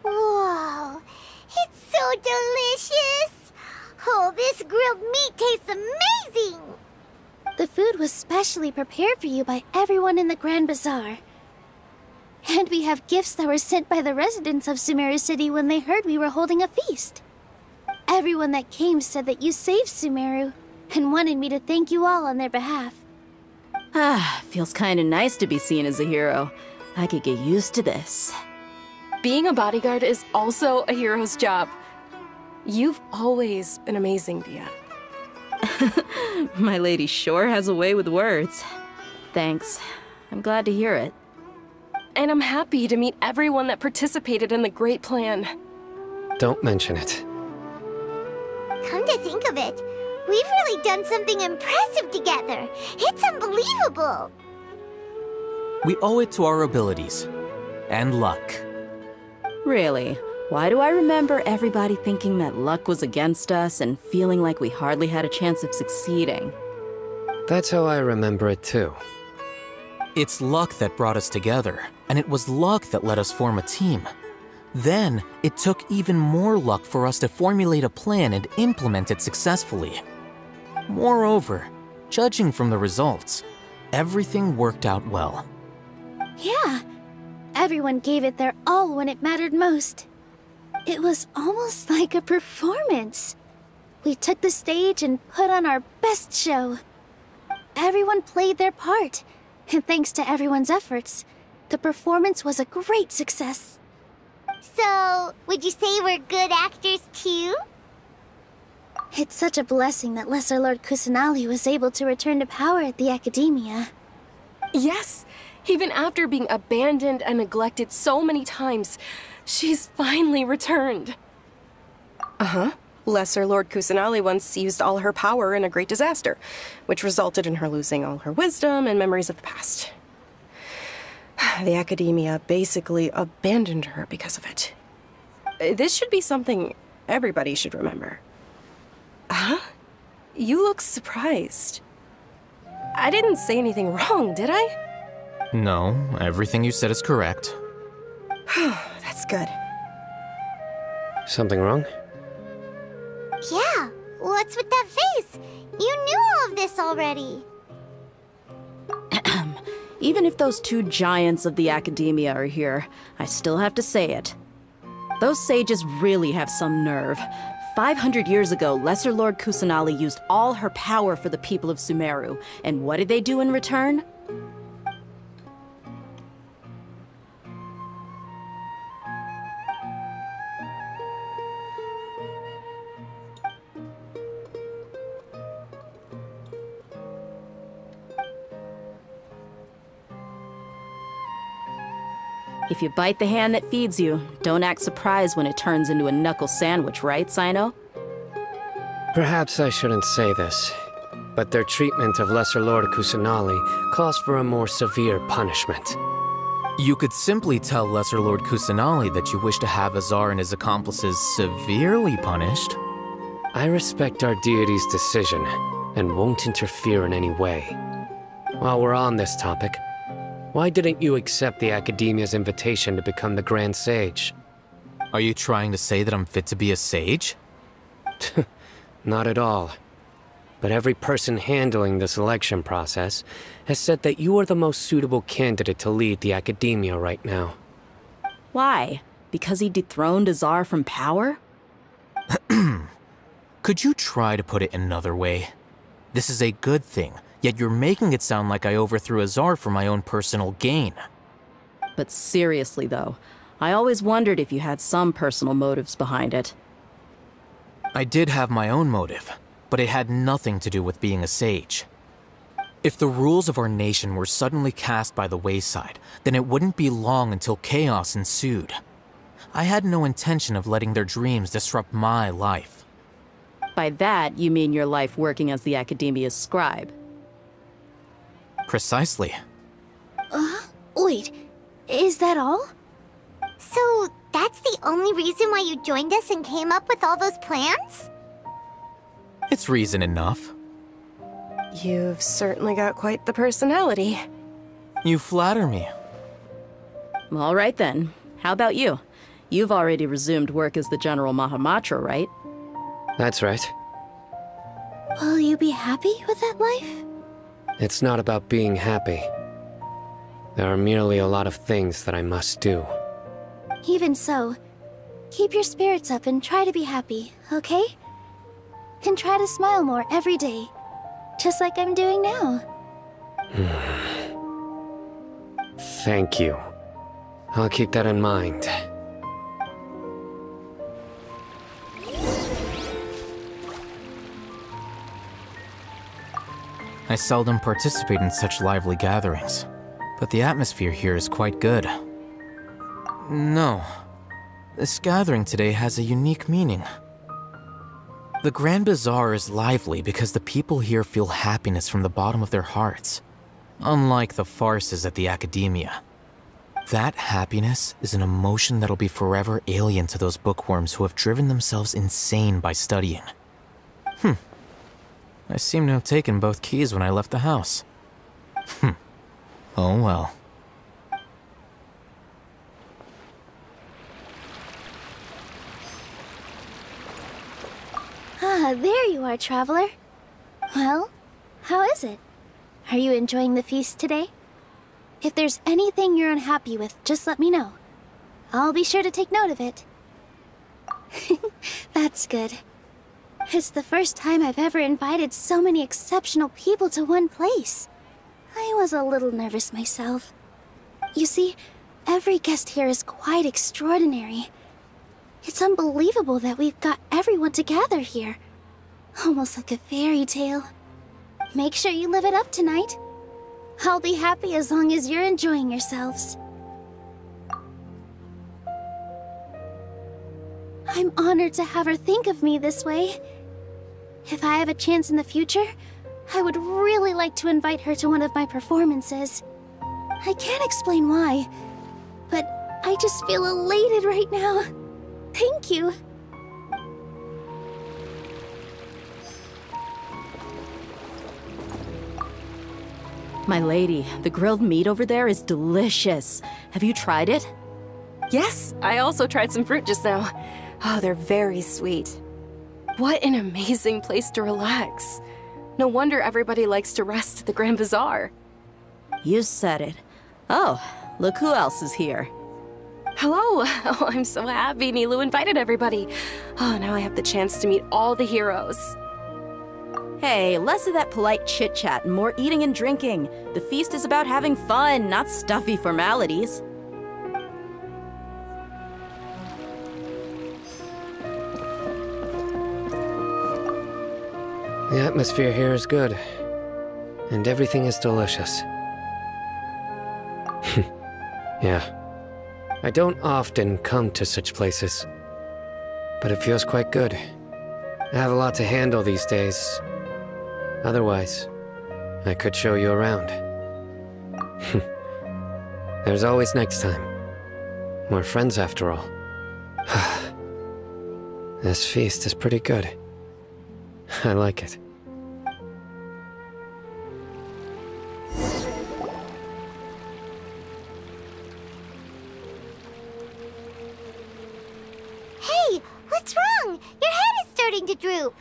Whoa! It's so delicious! Oh, this grilled meat tastes amazing! The food was specially prepared for you by everyone in the Grand Bazaar. And we have gifts that were sent by the residents of Sumeru City when they heard we were holding a feast. Everyone that came said that you saved Sumeru, and wanted me to thank you all on their behalf. Ah, feels kinda nice to be seen as a hero. I could get used to this. Being a bodyguard is also a hero's job. You've always been amazing, Dia. My lady sure has a way with words. Thanks. I'm glad to hear it. And I'm happy to meet everyone that participated in the great plan. Don't mention it. Come to think of it, we've really done something impressive together. It's unbelievable. We owe it to our abilities. And luck. Really? Why do I remember everybody thinking that luck was against us and feeling like we hardly had a chance of succeeding? That's how I remember it too. It's luck that brought us together, and it was luck that let us form a team. Then, it took even more luck for us to formulate a plan and implement it successfully. Moreover, judging from the results, everything worked out well. Yeah, everyone gave it their all when it mattered most. It was almost like a performance. We took the stage and put on our best show. Everyone played their part, and thanks to everyone's efforts, the performance was a great success. So, would you say we're good actors too? It's such a blessing that Lesser Lord Kusanali was able to return to power at the Academia. Yes, even after being abandoned and neglected so many times, she's finally returned. Uh-huh. Lesser Lord Kusanali once used all her power in a great disaster, which resulted in her losing all her wisdom and memories of the past. The Academia basically abandoned her because of it. This should be something everybody should remember. Huh? You look surprised. I didn't say anything wrong, did I? No, everything you said is correct. That's good. Something wrong? Yeah, what's with that face? You knew all of this already. Even if those two giants of the Academia are here, I still have to say it. Those sages really have some nerve. 500 years ago, Lesser Lord Kusanali used all her power for the people of Sumeru, and what did they do in return? If you bite the hand that feeds you, don't act surprised when it turns into a knuckle sandwich, right, Sino? Perhaps I shouldn't say this, but their treatment of Lesser Lord Kusanali calls for a more severe punishment. You could simply tell Lesser Lord Kusanali that you wish to have Azar and his accomplices severely punished. I respect our deity's decision, and won't interfere in any way. While we're on this topic, why didn't you accept the Academia's invitation to become the Grand Sage? Are you trying to say that I'm fit to be a sage? Not at all. But every person handling the selection process has said that you are the most suitable candidate to lead the Academia right now. Why? Because he dethroned Azar from power? Could you try to put it another way? This is a good thing, yet you're making it sound like I overthrew Azar for my own personal gain. But seriously, though, I always wondered if you had some personal motives behind it. I did have my own motive, but it had nothing to do with being a sage. If the rules of our nation were suddenly cast by the wayside, then it wouldn't be long until chaos ensued. I had no intention of letting their dreams disrupt my life. By that, you mean your life working as the Academia's scribe? Precisely. Wait, is that all? So, that's the only reason why you joined us and came up with all those plans? It's reason enough. You've certainly got quite the personality. You flatter me. All right then. How about you? You've already resumed work as the General Mahamatra, right? That's right. Will you be happy with that life? It's not about being happy. There are merely a lot of things that I must do. Even so, keep your spirits up and try to be happy, okay? And try to smile more every day, just like I'm doing now. Thank you. I'll keep that in mind. I seldom participate in such lively gatherings, but the atmosphere here is quite good. No, this gathering today has a unique meaning. The Grand Bazaar is lively because the people here feel happiness from the bottom of their hearts, unlike the farces at the Academia. That happiness is an emotion that'll be forever alien to those bookworms who have driven themselves insane by studying. I seem to have taken both keys when I left the house. Oh well. There you are, traveler. Well, how is it? Are you enjoying the feast today? If there's anything you're unhappy with, just let me know. I'll be sure to take note of it. That's good. It's the first time I've ever invited so many exceptional people to one place. I was a little nervous myself. You see, every guest here is quite extraordinary. It's unbelievable that we've got everyone together here. Almost like a fairy tale. Make sure you live it up tonight. I'll be happy as long as you're enjoying yourselves. I'm honored to have her think of me this way. If I have a chance in the future, I would really like to invite her to one of my performances. I can't explain why, but I just feel elated right now. Thank you. My lady, the grilled meat over there is delicious. Have you tried it? Yes, I also tried some fruit just now. Oh, they're very sweet. What an amazing place to relax. No wonder everybody likes to rest at the Grand Bazaar. You said it. Oh, look who else is here. Hello! Oh, I'm so happy Nilu invited everybody. Oh, now I have the chance to meet all the heroes. Hey, less of that polite chit-chat and more eating and drinking. The feast is about having fun, not stuffy formalities. The atmosphere here is good, and everything is delicious. Yeah. I don't often come to such places, but it feels quite good. I have a lot to handle these days. Otherwise, I could show you around. There's always next time. We're friends after all. This feast is pretty good. I like it. Hey, what's wrong? Your head is starting to droop.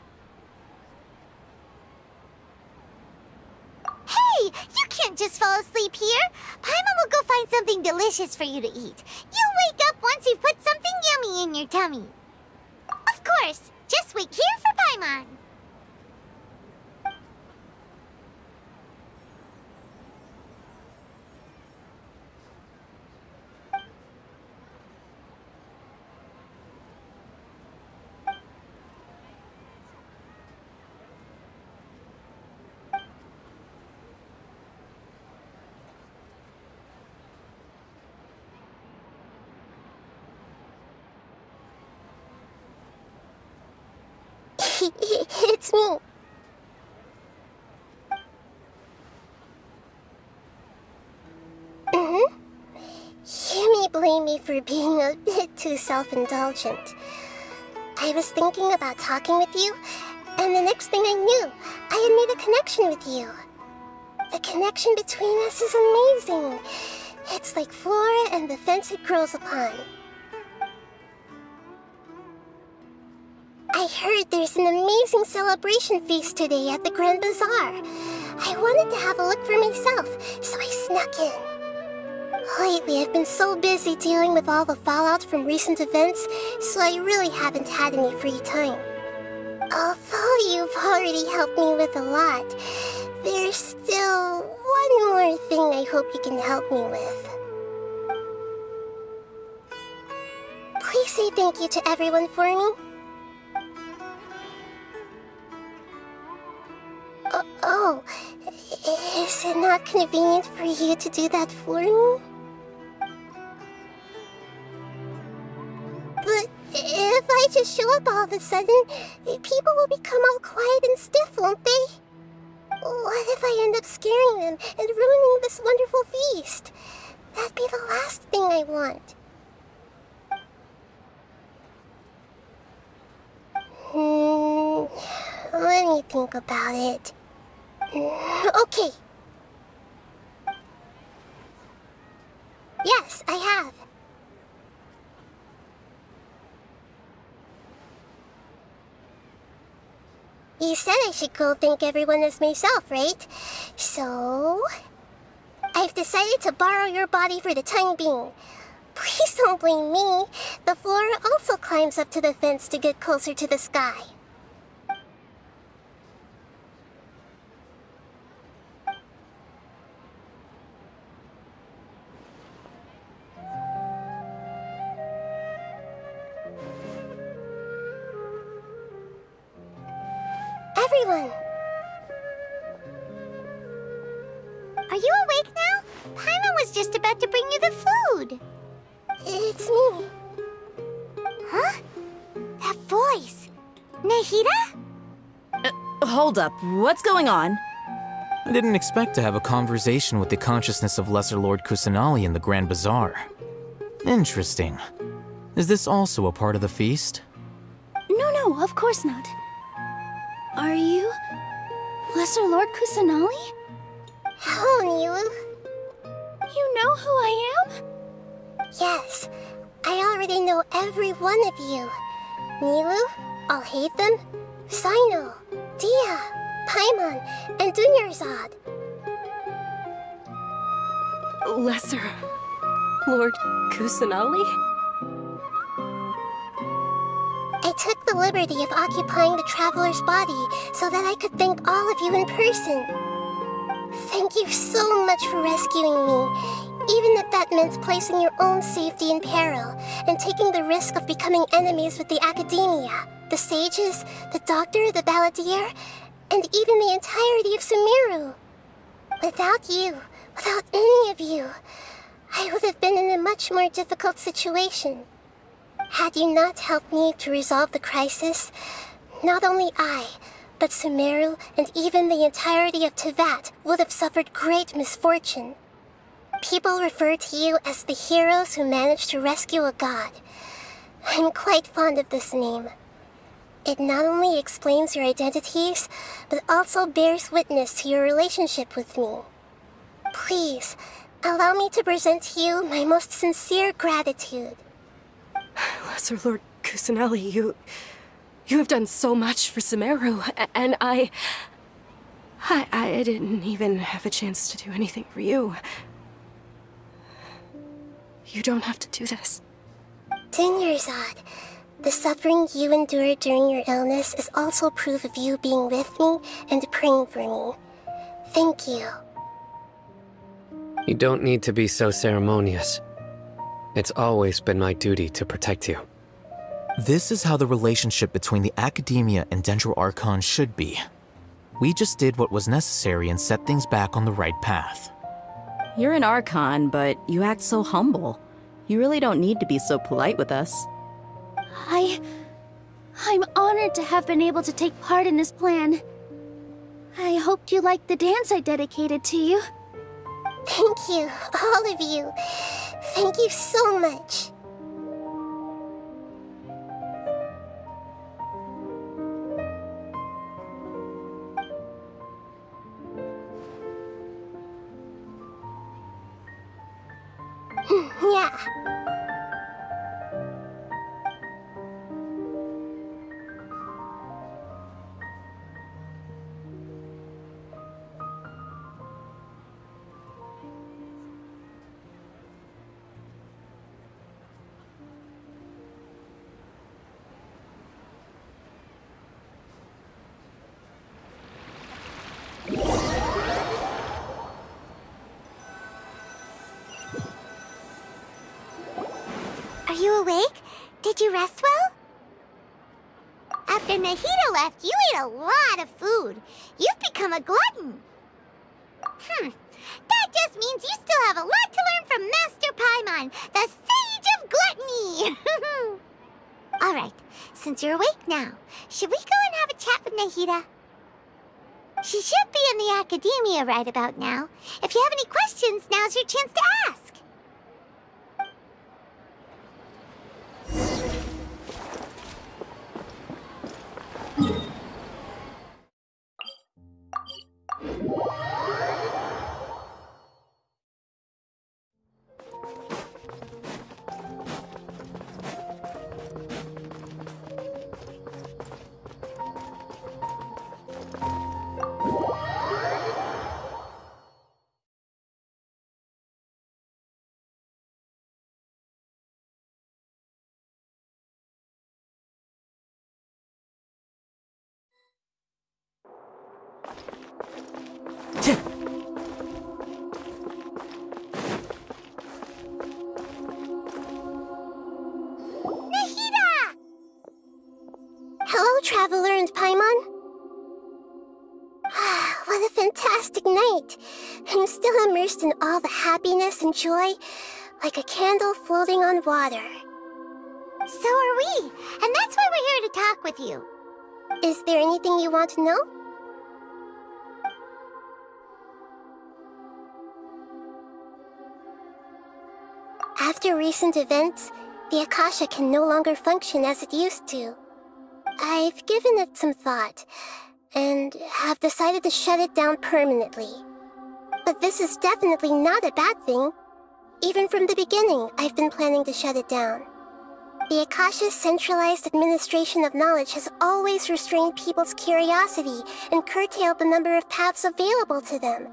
Hey, you can't just fall asleep here. Paimon will go find something delicious for you to eat. You'll wake up once you've put something yummy in your tummy. Of course, just wait here for Paimon. It's me. You may blame me for being a bit too self-indulgent. I was thinking about talking with you, and the next thing I knew, I had made a connection with you. The connection between us is amazing. It's like flora and the fence it grows upon. I heard there's an amazing celebration feast today at the Grand Bazaar. I wanted to have a look for myself, so I snuck in. Lately, I've been so busy dealing with all the fallout from recent events, so I really haven't had any free time. Although you've already helped me with a lot, there's still one more thing I hope you can help me with. Please say thank you to everyone for me. Oh, is it not convenient for you to do that for me? But if I just show up all of a sudden, people will become all quiet and stiff, won't they? What if I end up scaring them and ruining this wonderful feast? That'd be the last thing I want. Let me think about it. Okay. Yes, I have. You said I should go thank everyone as myself, right? So... I've decided to borrow your body for the time being. Please don't blame me. The flora also climbs up to the fence to get closer to the sky. everyone. Are you awake now? Paimon was just about to bring you the food. It's me. Huh? That voice. Nahida? Hold up. What's going on? I didn't expect to have a conversation with the consciousness of Lesser Lord Kusanali in the Grand Bazaar. Interesting. Is this also a part of the feast? No, of course not. Are you Lesser Lord Kusanali? Hello, Nilu. You know who I am? Yes, I already know every one of you. Nilu, Alhaitham, Sino, Dia, Paimon, and Dunyarzad. Lesser Lord Kusanali? I took the liberty of occupying the traveler's body so that I could thank all of you in person. Thank you so much for rescuing me, even if that meant placing your own safety in peril and taking the risk of becoming enemies with the Academia, the sages, the doctor, the balladeer, and even the entirety of Sumeru. Without you, without any of you, I would have been in a much more difficult situation. Had you not helped me to resolve the crisis, not only I, but Sumeru and even the entirety of Tevat would have suffered great misfortune. People refer to you as the heroes who managed to rescue a god. I'm quite fond of this name. It not only explains your identities, but also bears witness to your relationship with me. Please, allow me to present to you my most sincere gratitude. Lesser Lord Kusanali, you have done so much for Sumeru, and I didn't even have a chance to do anything for you. You don't have to do this. Dunyarzad, the suffering you endured during your illness is also proof of you being with me and praying for me. Thank you. You don't need to be so ceremonious. It's always been my duty to protect you. This is how the relationship between the Academia and Dendro Archon should be. We just did what was necessary and set things back on the right path. You're an Archon, but you act so humble. You really don't need to be so polite with us. I'm honored to have been able to take part in this plan. I hoped you liked the dance I dedicated to you. Thank you, all of you. Thank you so much. Yeah. Are you awake? Did you rest well? After Nahida left, you ate a lot of food. You've become a glutton. That just means you still have a lot to learn from Master Paimon, the Sage of Gluttony! Alright, since you're awake now, should we go and have a chat with Nahida? She should be in the Academia right about now. If you have any questions, now's your chance to ask. Hello, Traveler and Paimon. fantastic night. I'm still immersed in all the happiness and joy, like a candle floating on water. So are we, and that's why we're here to talk with you. Is there anything you want to know? After recent events, the Akasha can no longer function as it used to. I've given it some thought, and have decided to shut it down permanently. But this is definitely not a bad thing. Even from the beginning, I've been planning to shut it down. The Akasha's centralized administration of knowledge has always restrained people's curiosity and curtailed the number of paths available to them.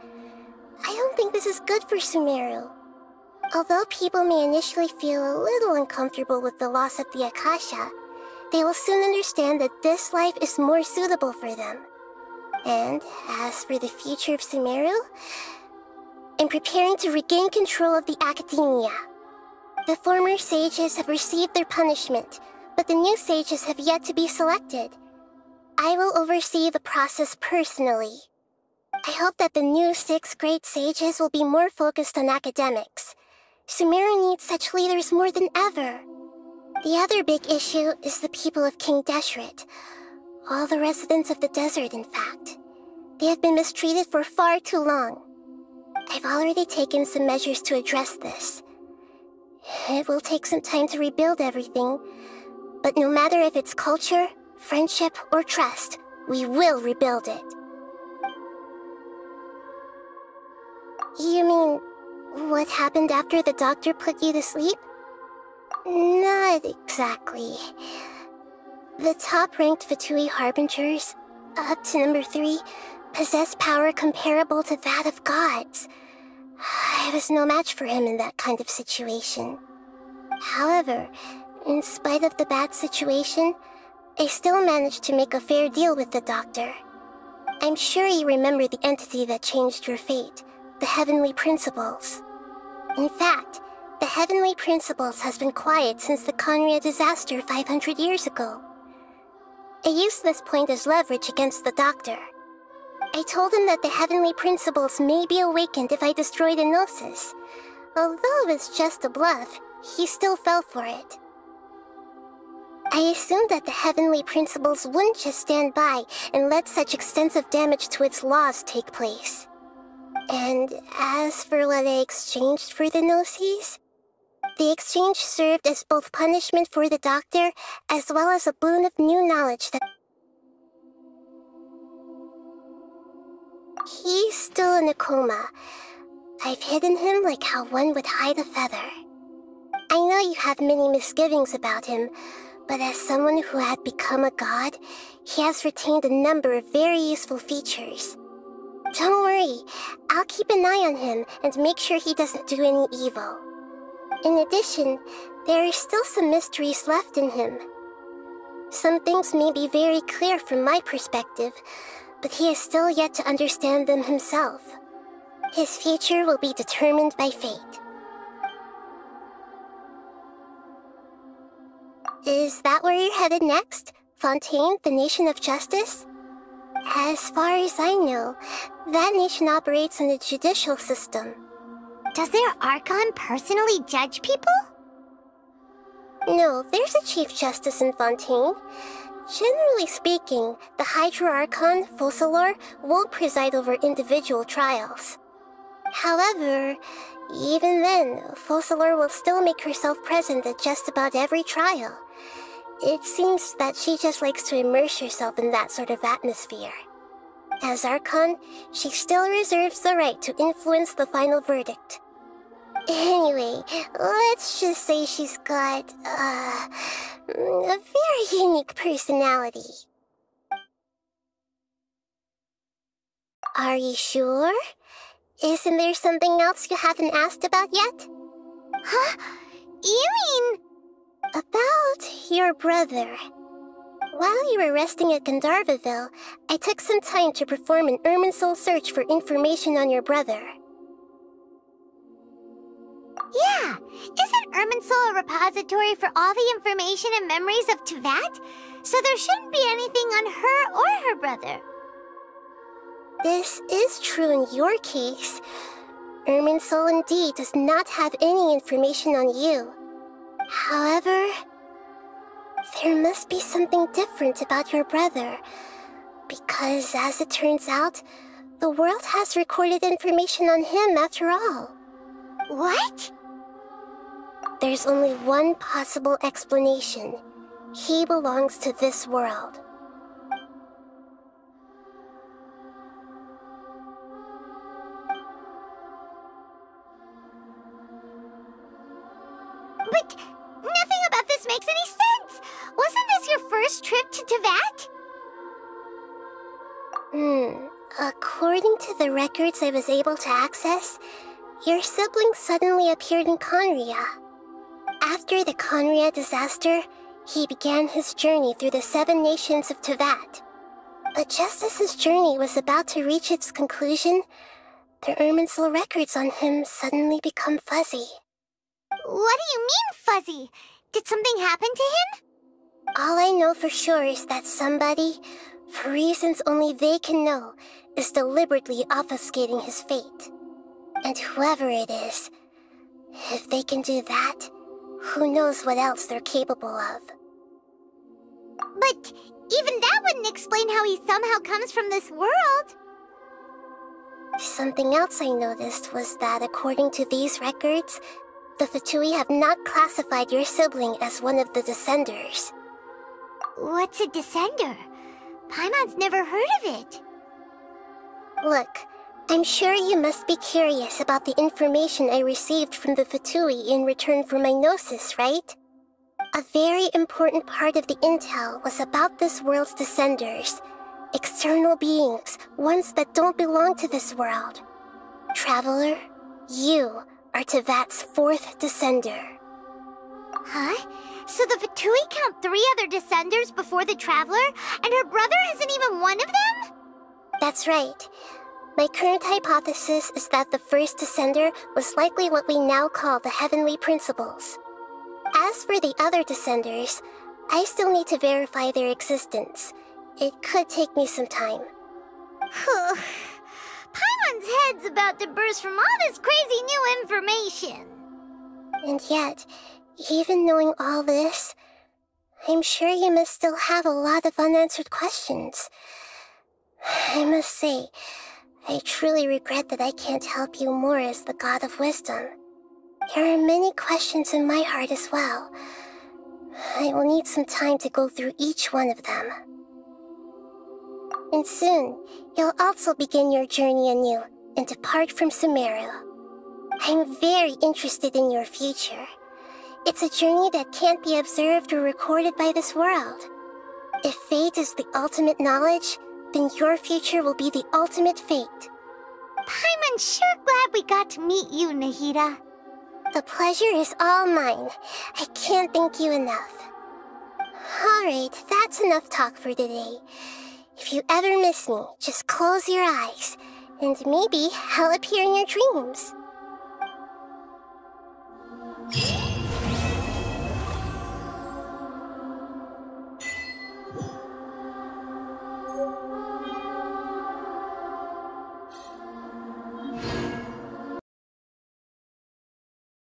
I don't think this is good for Sumeru. Although people may initially feel a little uncomfortable with the loss of the Akasha, they will soon understand that this life is more suitable for them. And as for the future of Sumeru, I'm preparing to regain control of the Academia. The former sages have received their punishment, but the new sages have yet to be selected. I will oversee the process personally. I hope that the new 6 great sages will be more focused on academics. Sumeru needs such leaders more than ever. The other big issue is the people of King Deshret. All the residents of the desert, in fact. They have been mistreated for far too long. I've already taken some measures to address this. It will take some time to rebuild everything, but no matter if it's culture, friendship, or trust, we will rebuild it. You mean, what happened after the doctor put you to sleep? Not exactly. The top-ranked Fatui Harbingers, up to number 3, possess power comparable to that of gods. I was no match for him in that kind of situation. However, in spite of the bad situation, I still managed to make a fair deal with the doctor. I'm sure you remember the entity that changed your fate, the Heavenly Principles. In fact, the Heavenly Principles has been quiet since the Conria disaster 500 years ago. I used this point as leverage against the doctor. I told him that the Heavenly Principles may be awakened if I destroyed Enosis. Although it's just a bluff, he still fell for it. I assumed that the Heavenly Principles wouldn't just stand by and let such extensive damage to its laws take place. And as for what I exchanged for the Gnosis, the exchange served as both punishment for the doctor as well as a boon of new knowledge that... He's still in a coma. I've hidden him like how one would hide a feather. I know you have many misgivings about him, but as someone who had become a god, he has retained a number of very useful features. Don't worry, I'll keep an eye on him and make sure he doesn't do any evil. In addition, there are still some mysteries left in him. Some things may be very clear from my perspective, but he is still yet to understand them himself. His future will be determined by fate. Is that where you're headed next? Fontaine, the Nation of Justice? As far as I know, that nation operates in a judicial system. Does their Archon personally judge people? No, there's a Chief Justice in Fontaine. Generally speaking, the Hydra Archon, Focalor, won't preside over individual trials. However, even then, Focalor will still make herself present at just about every trial. It seems that she just likes to immerse herself in that sort of atmosphere. As Archon, she still reserves the right to influence the final verdict. Anyway, let's just say she's got, a very unique personality. Are you sure? Isn't there something else you haven't asked about yet? Huh? You mean... About your brother. While you were resting at Gandharvaville, I took some time to perform an Irminsul search for information on your brother. Yeah! Isn't Irminsul a repository for all the information and memories of Tevat? So there shouldn't be anything on her or her brother. This is true in your case. Irminsul indeed does not have any information on you. However, there must be something different about your brother, because as it turns out, the world has recorded information on him after all. What? There's only one possible explanation. He belongs to this world. But nothing about this makes any sense! Wasn't this your first trip to Teyvat? According to the records I was able to access, your sibling suddenly appeared in Conria. After the Conria disaster, he began his journey through the 7 nations of Teyvat. But just as his journey was about to reach its conclusion, the Irminsul records on him suddenly become fuzzy. What do you mean, fuzzy? Did something happen to him? All I know for sure is that somebody, for reasons only they can know, is deliberately obfuscating his fate. And whoever it is, if they can do that, who knows what else they're capable of. But even that wouldn't explain how he somehow comes from this world. Something else I noticed was that according to these records, the Fatui have not classified your sibling as one of the Descenders. What's a Descender? Paimon's never heard of it. Look, I'm sure you must be curious about the information I received from the Fatui in return for my gnosis, right? A very important part of the intel was about this world's Descenders. External beings, ones that don't belong to this world. Traveler, you are Teyvat's 4th Descender. Huh? So the Fatui count 3 other Descenders before the Traveler, and her brother isn't even one of them? That's right. My current hypothesis is that the first Descender was likely what we now call the Heavenly Principles. As for the other Descenders, I still need to verify their existence. It could take me some time. Paimon's head's about to burst from all this crazy new information. And yet, even knowing all this, I'm sure you must still have a lot of unanswered questions. I must say, I truly regret that I can't help you more as the God of Wisdom. There are many questions in my heart as well. I will need some time to go through each one of them. And soon, you'll also begin your journey anew and depart from Sumeru. I'm very interested in your future. It's a journey that can't be observed or recorded by this world. If fate is the ultimate knowledge, then your future will be the ultimate fate. Paimon's sure glad we got to meet you, Nahida. The pleasure is all mine. I can't thank you enough. Alright, that's enough talk for today. If you ever miss me, just close your eyes, and maybe I'll appear in your dreams.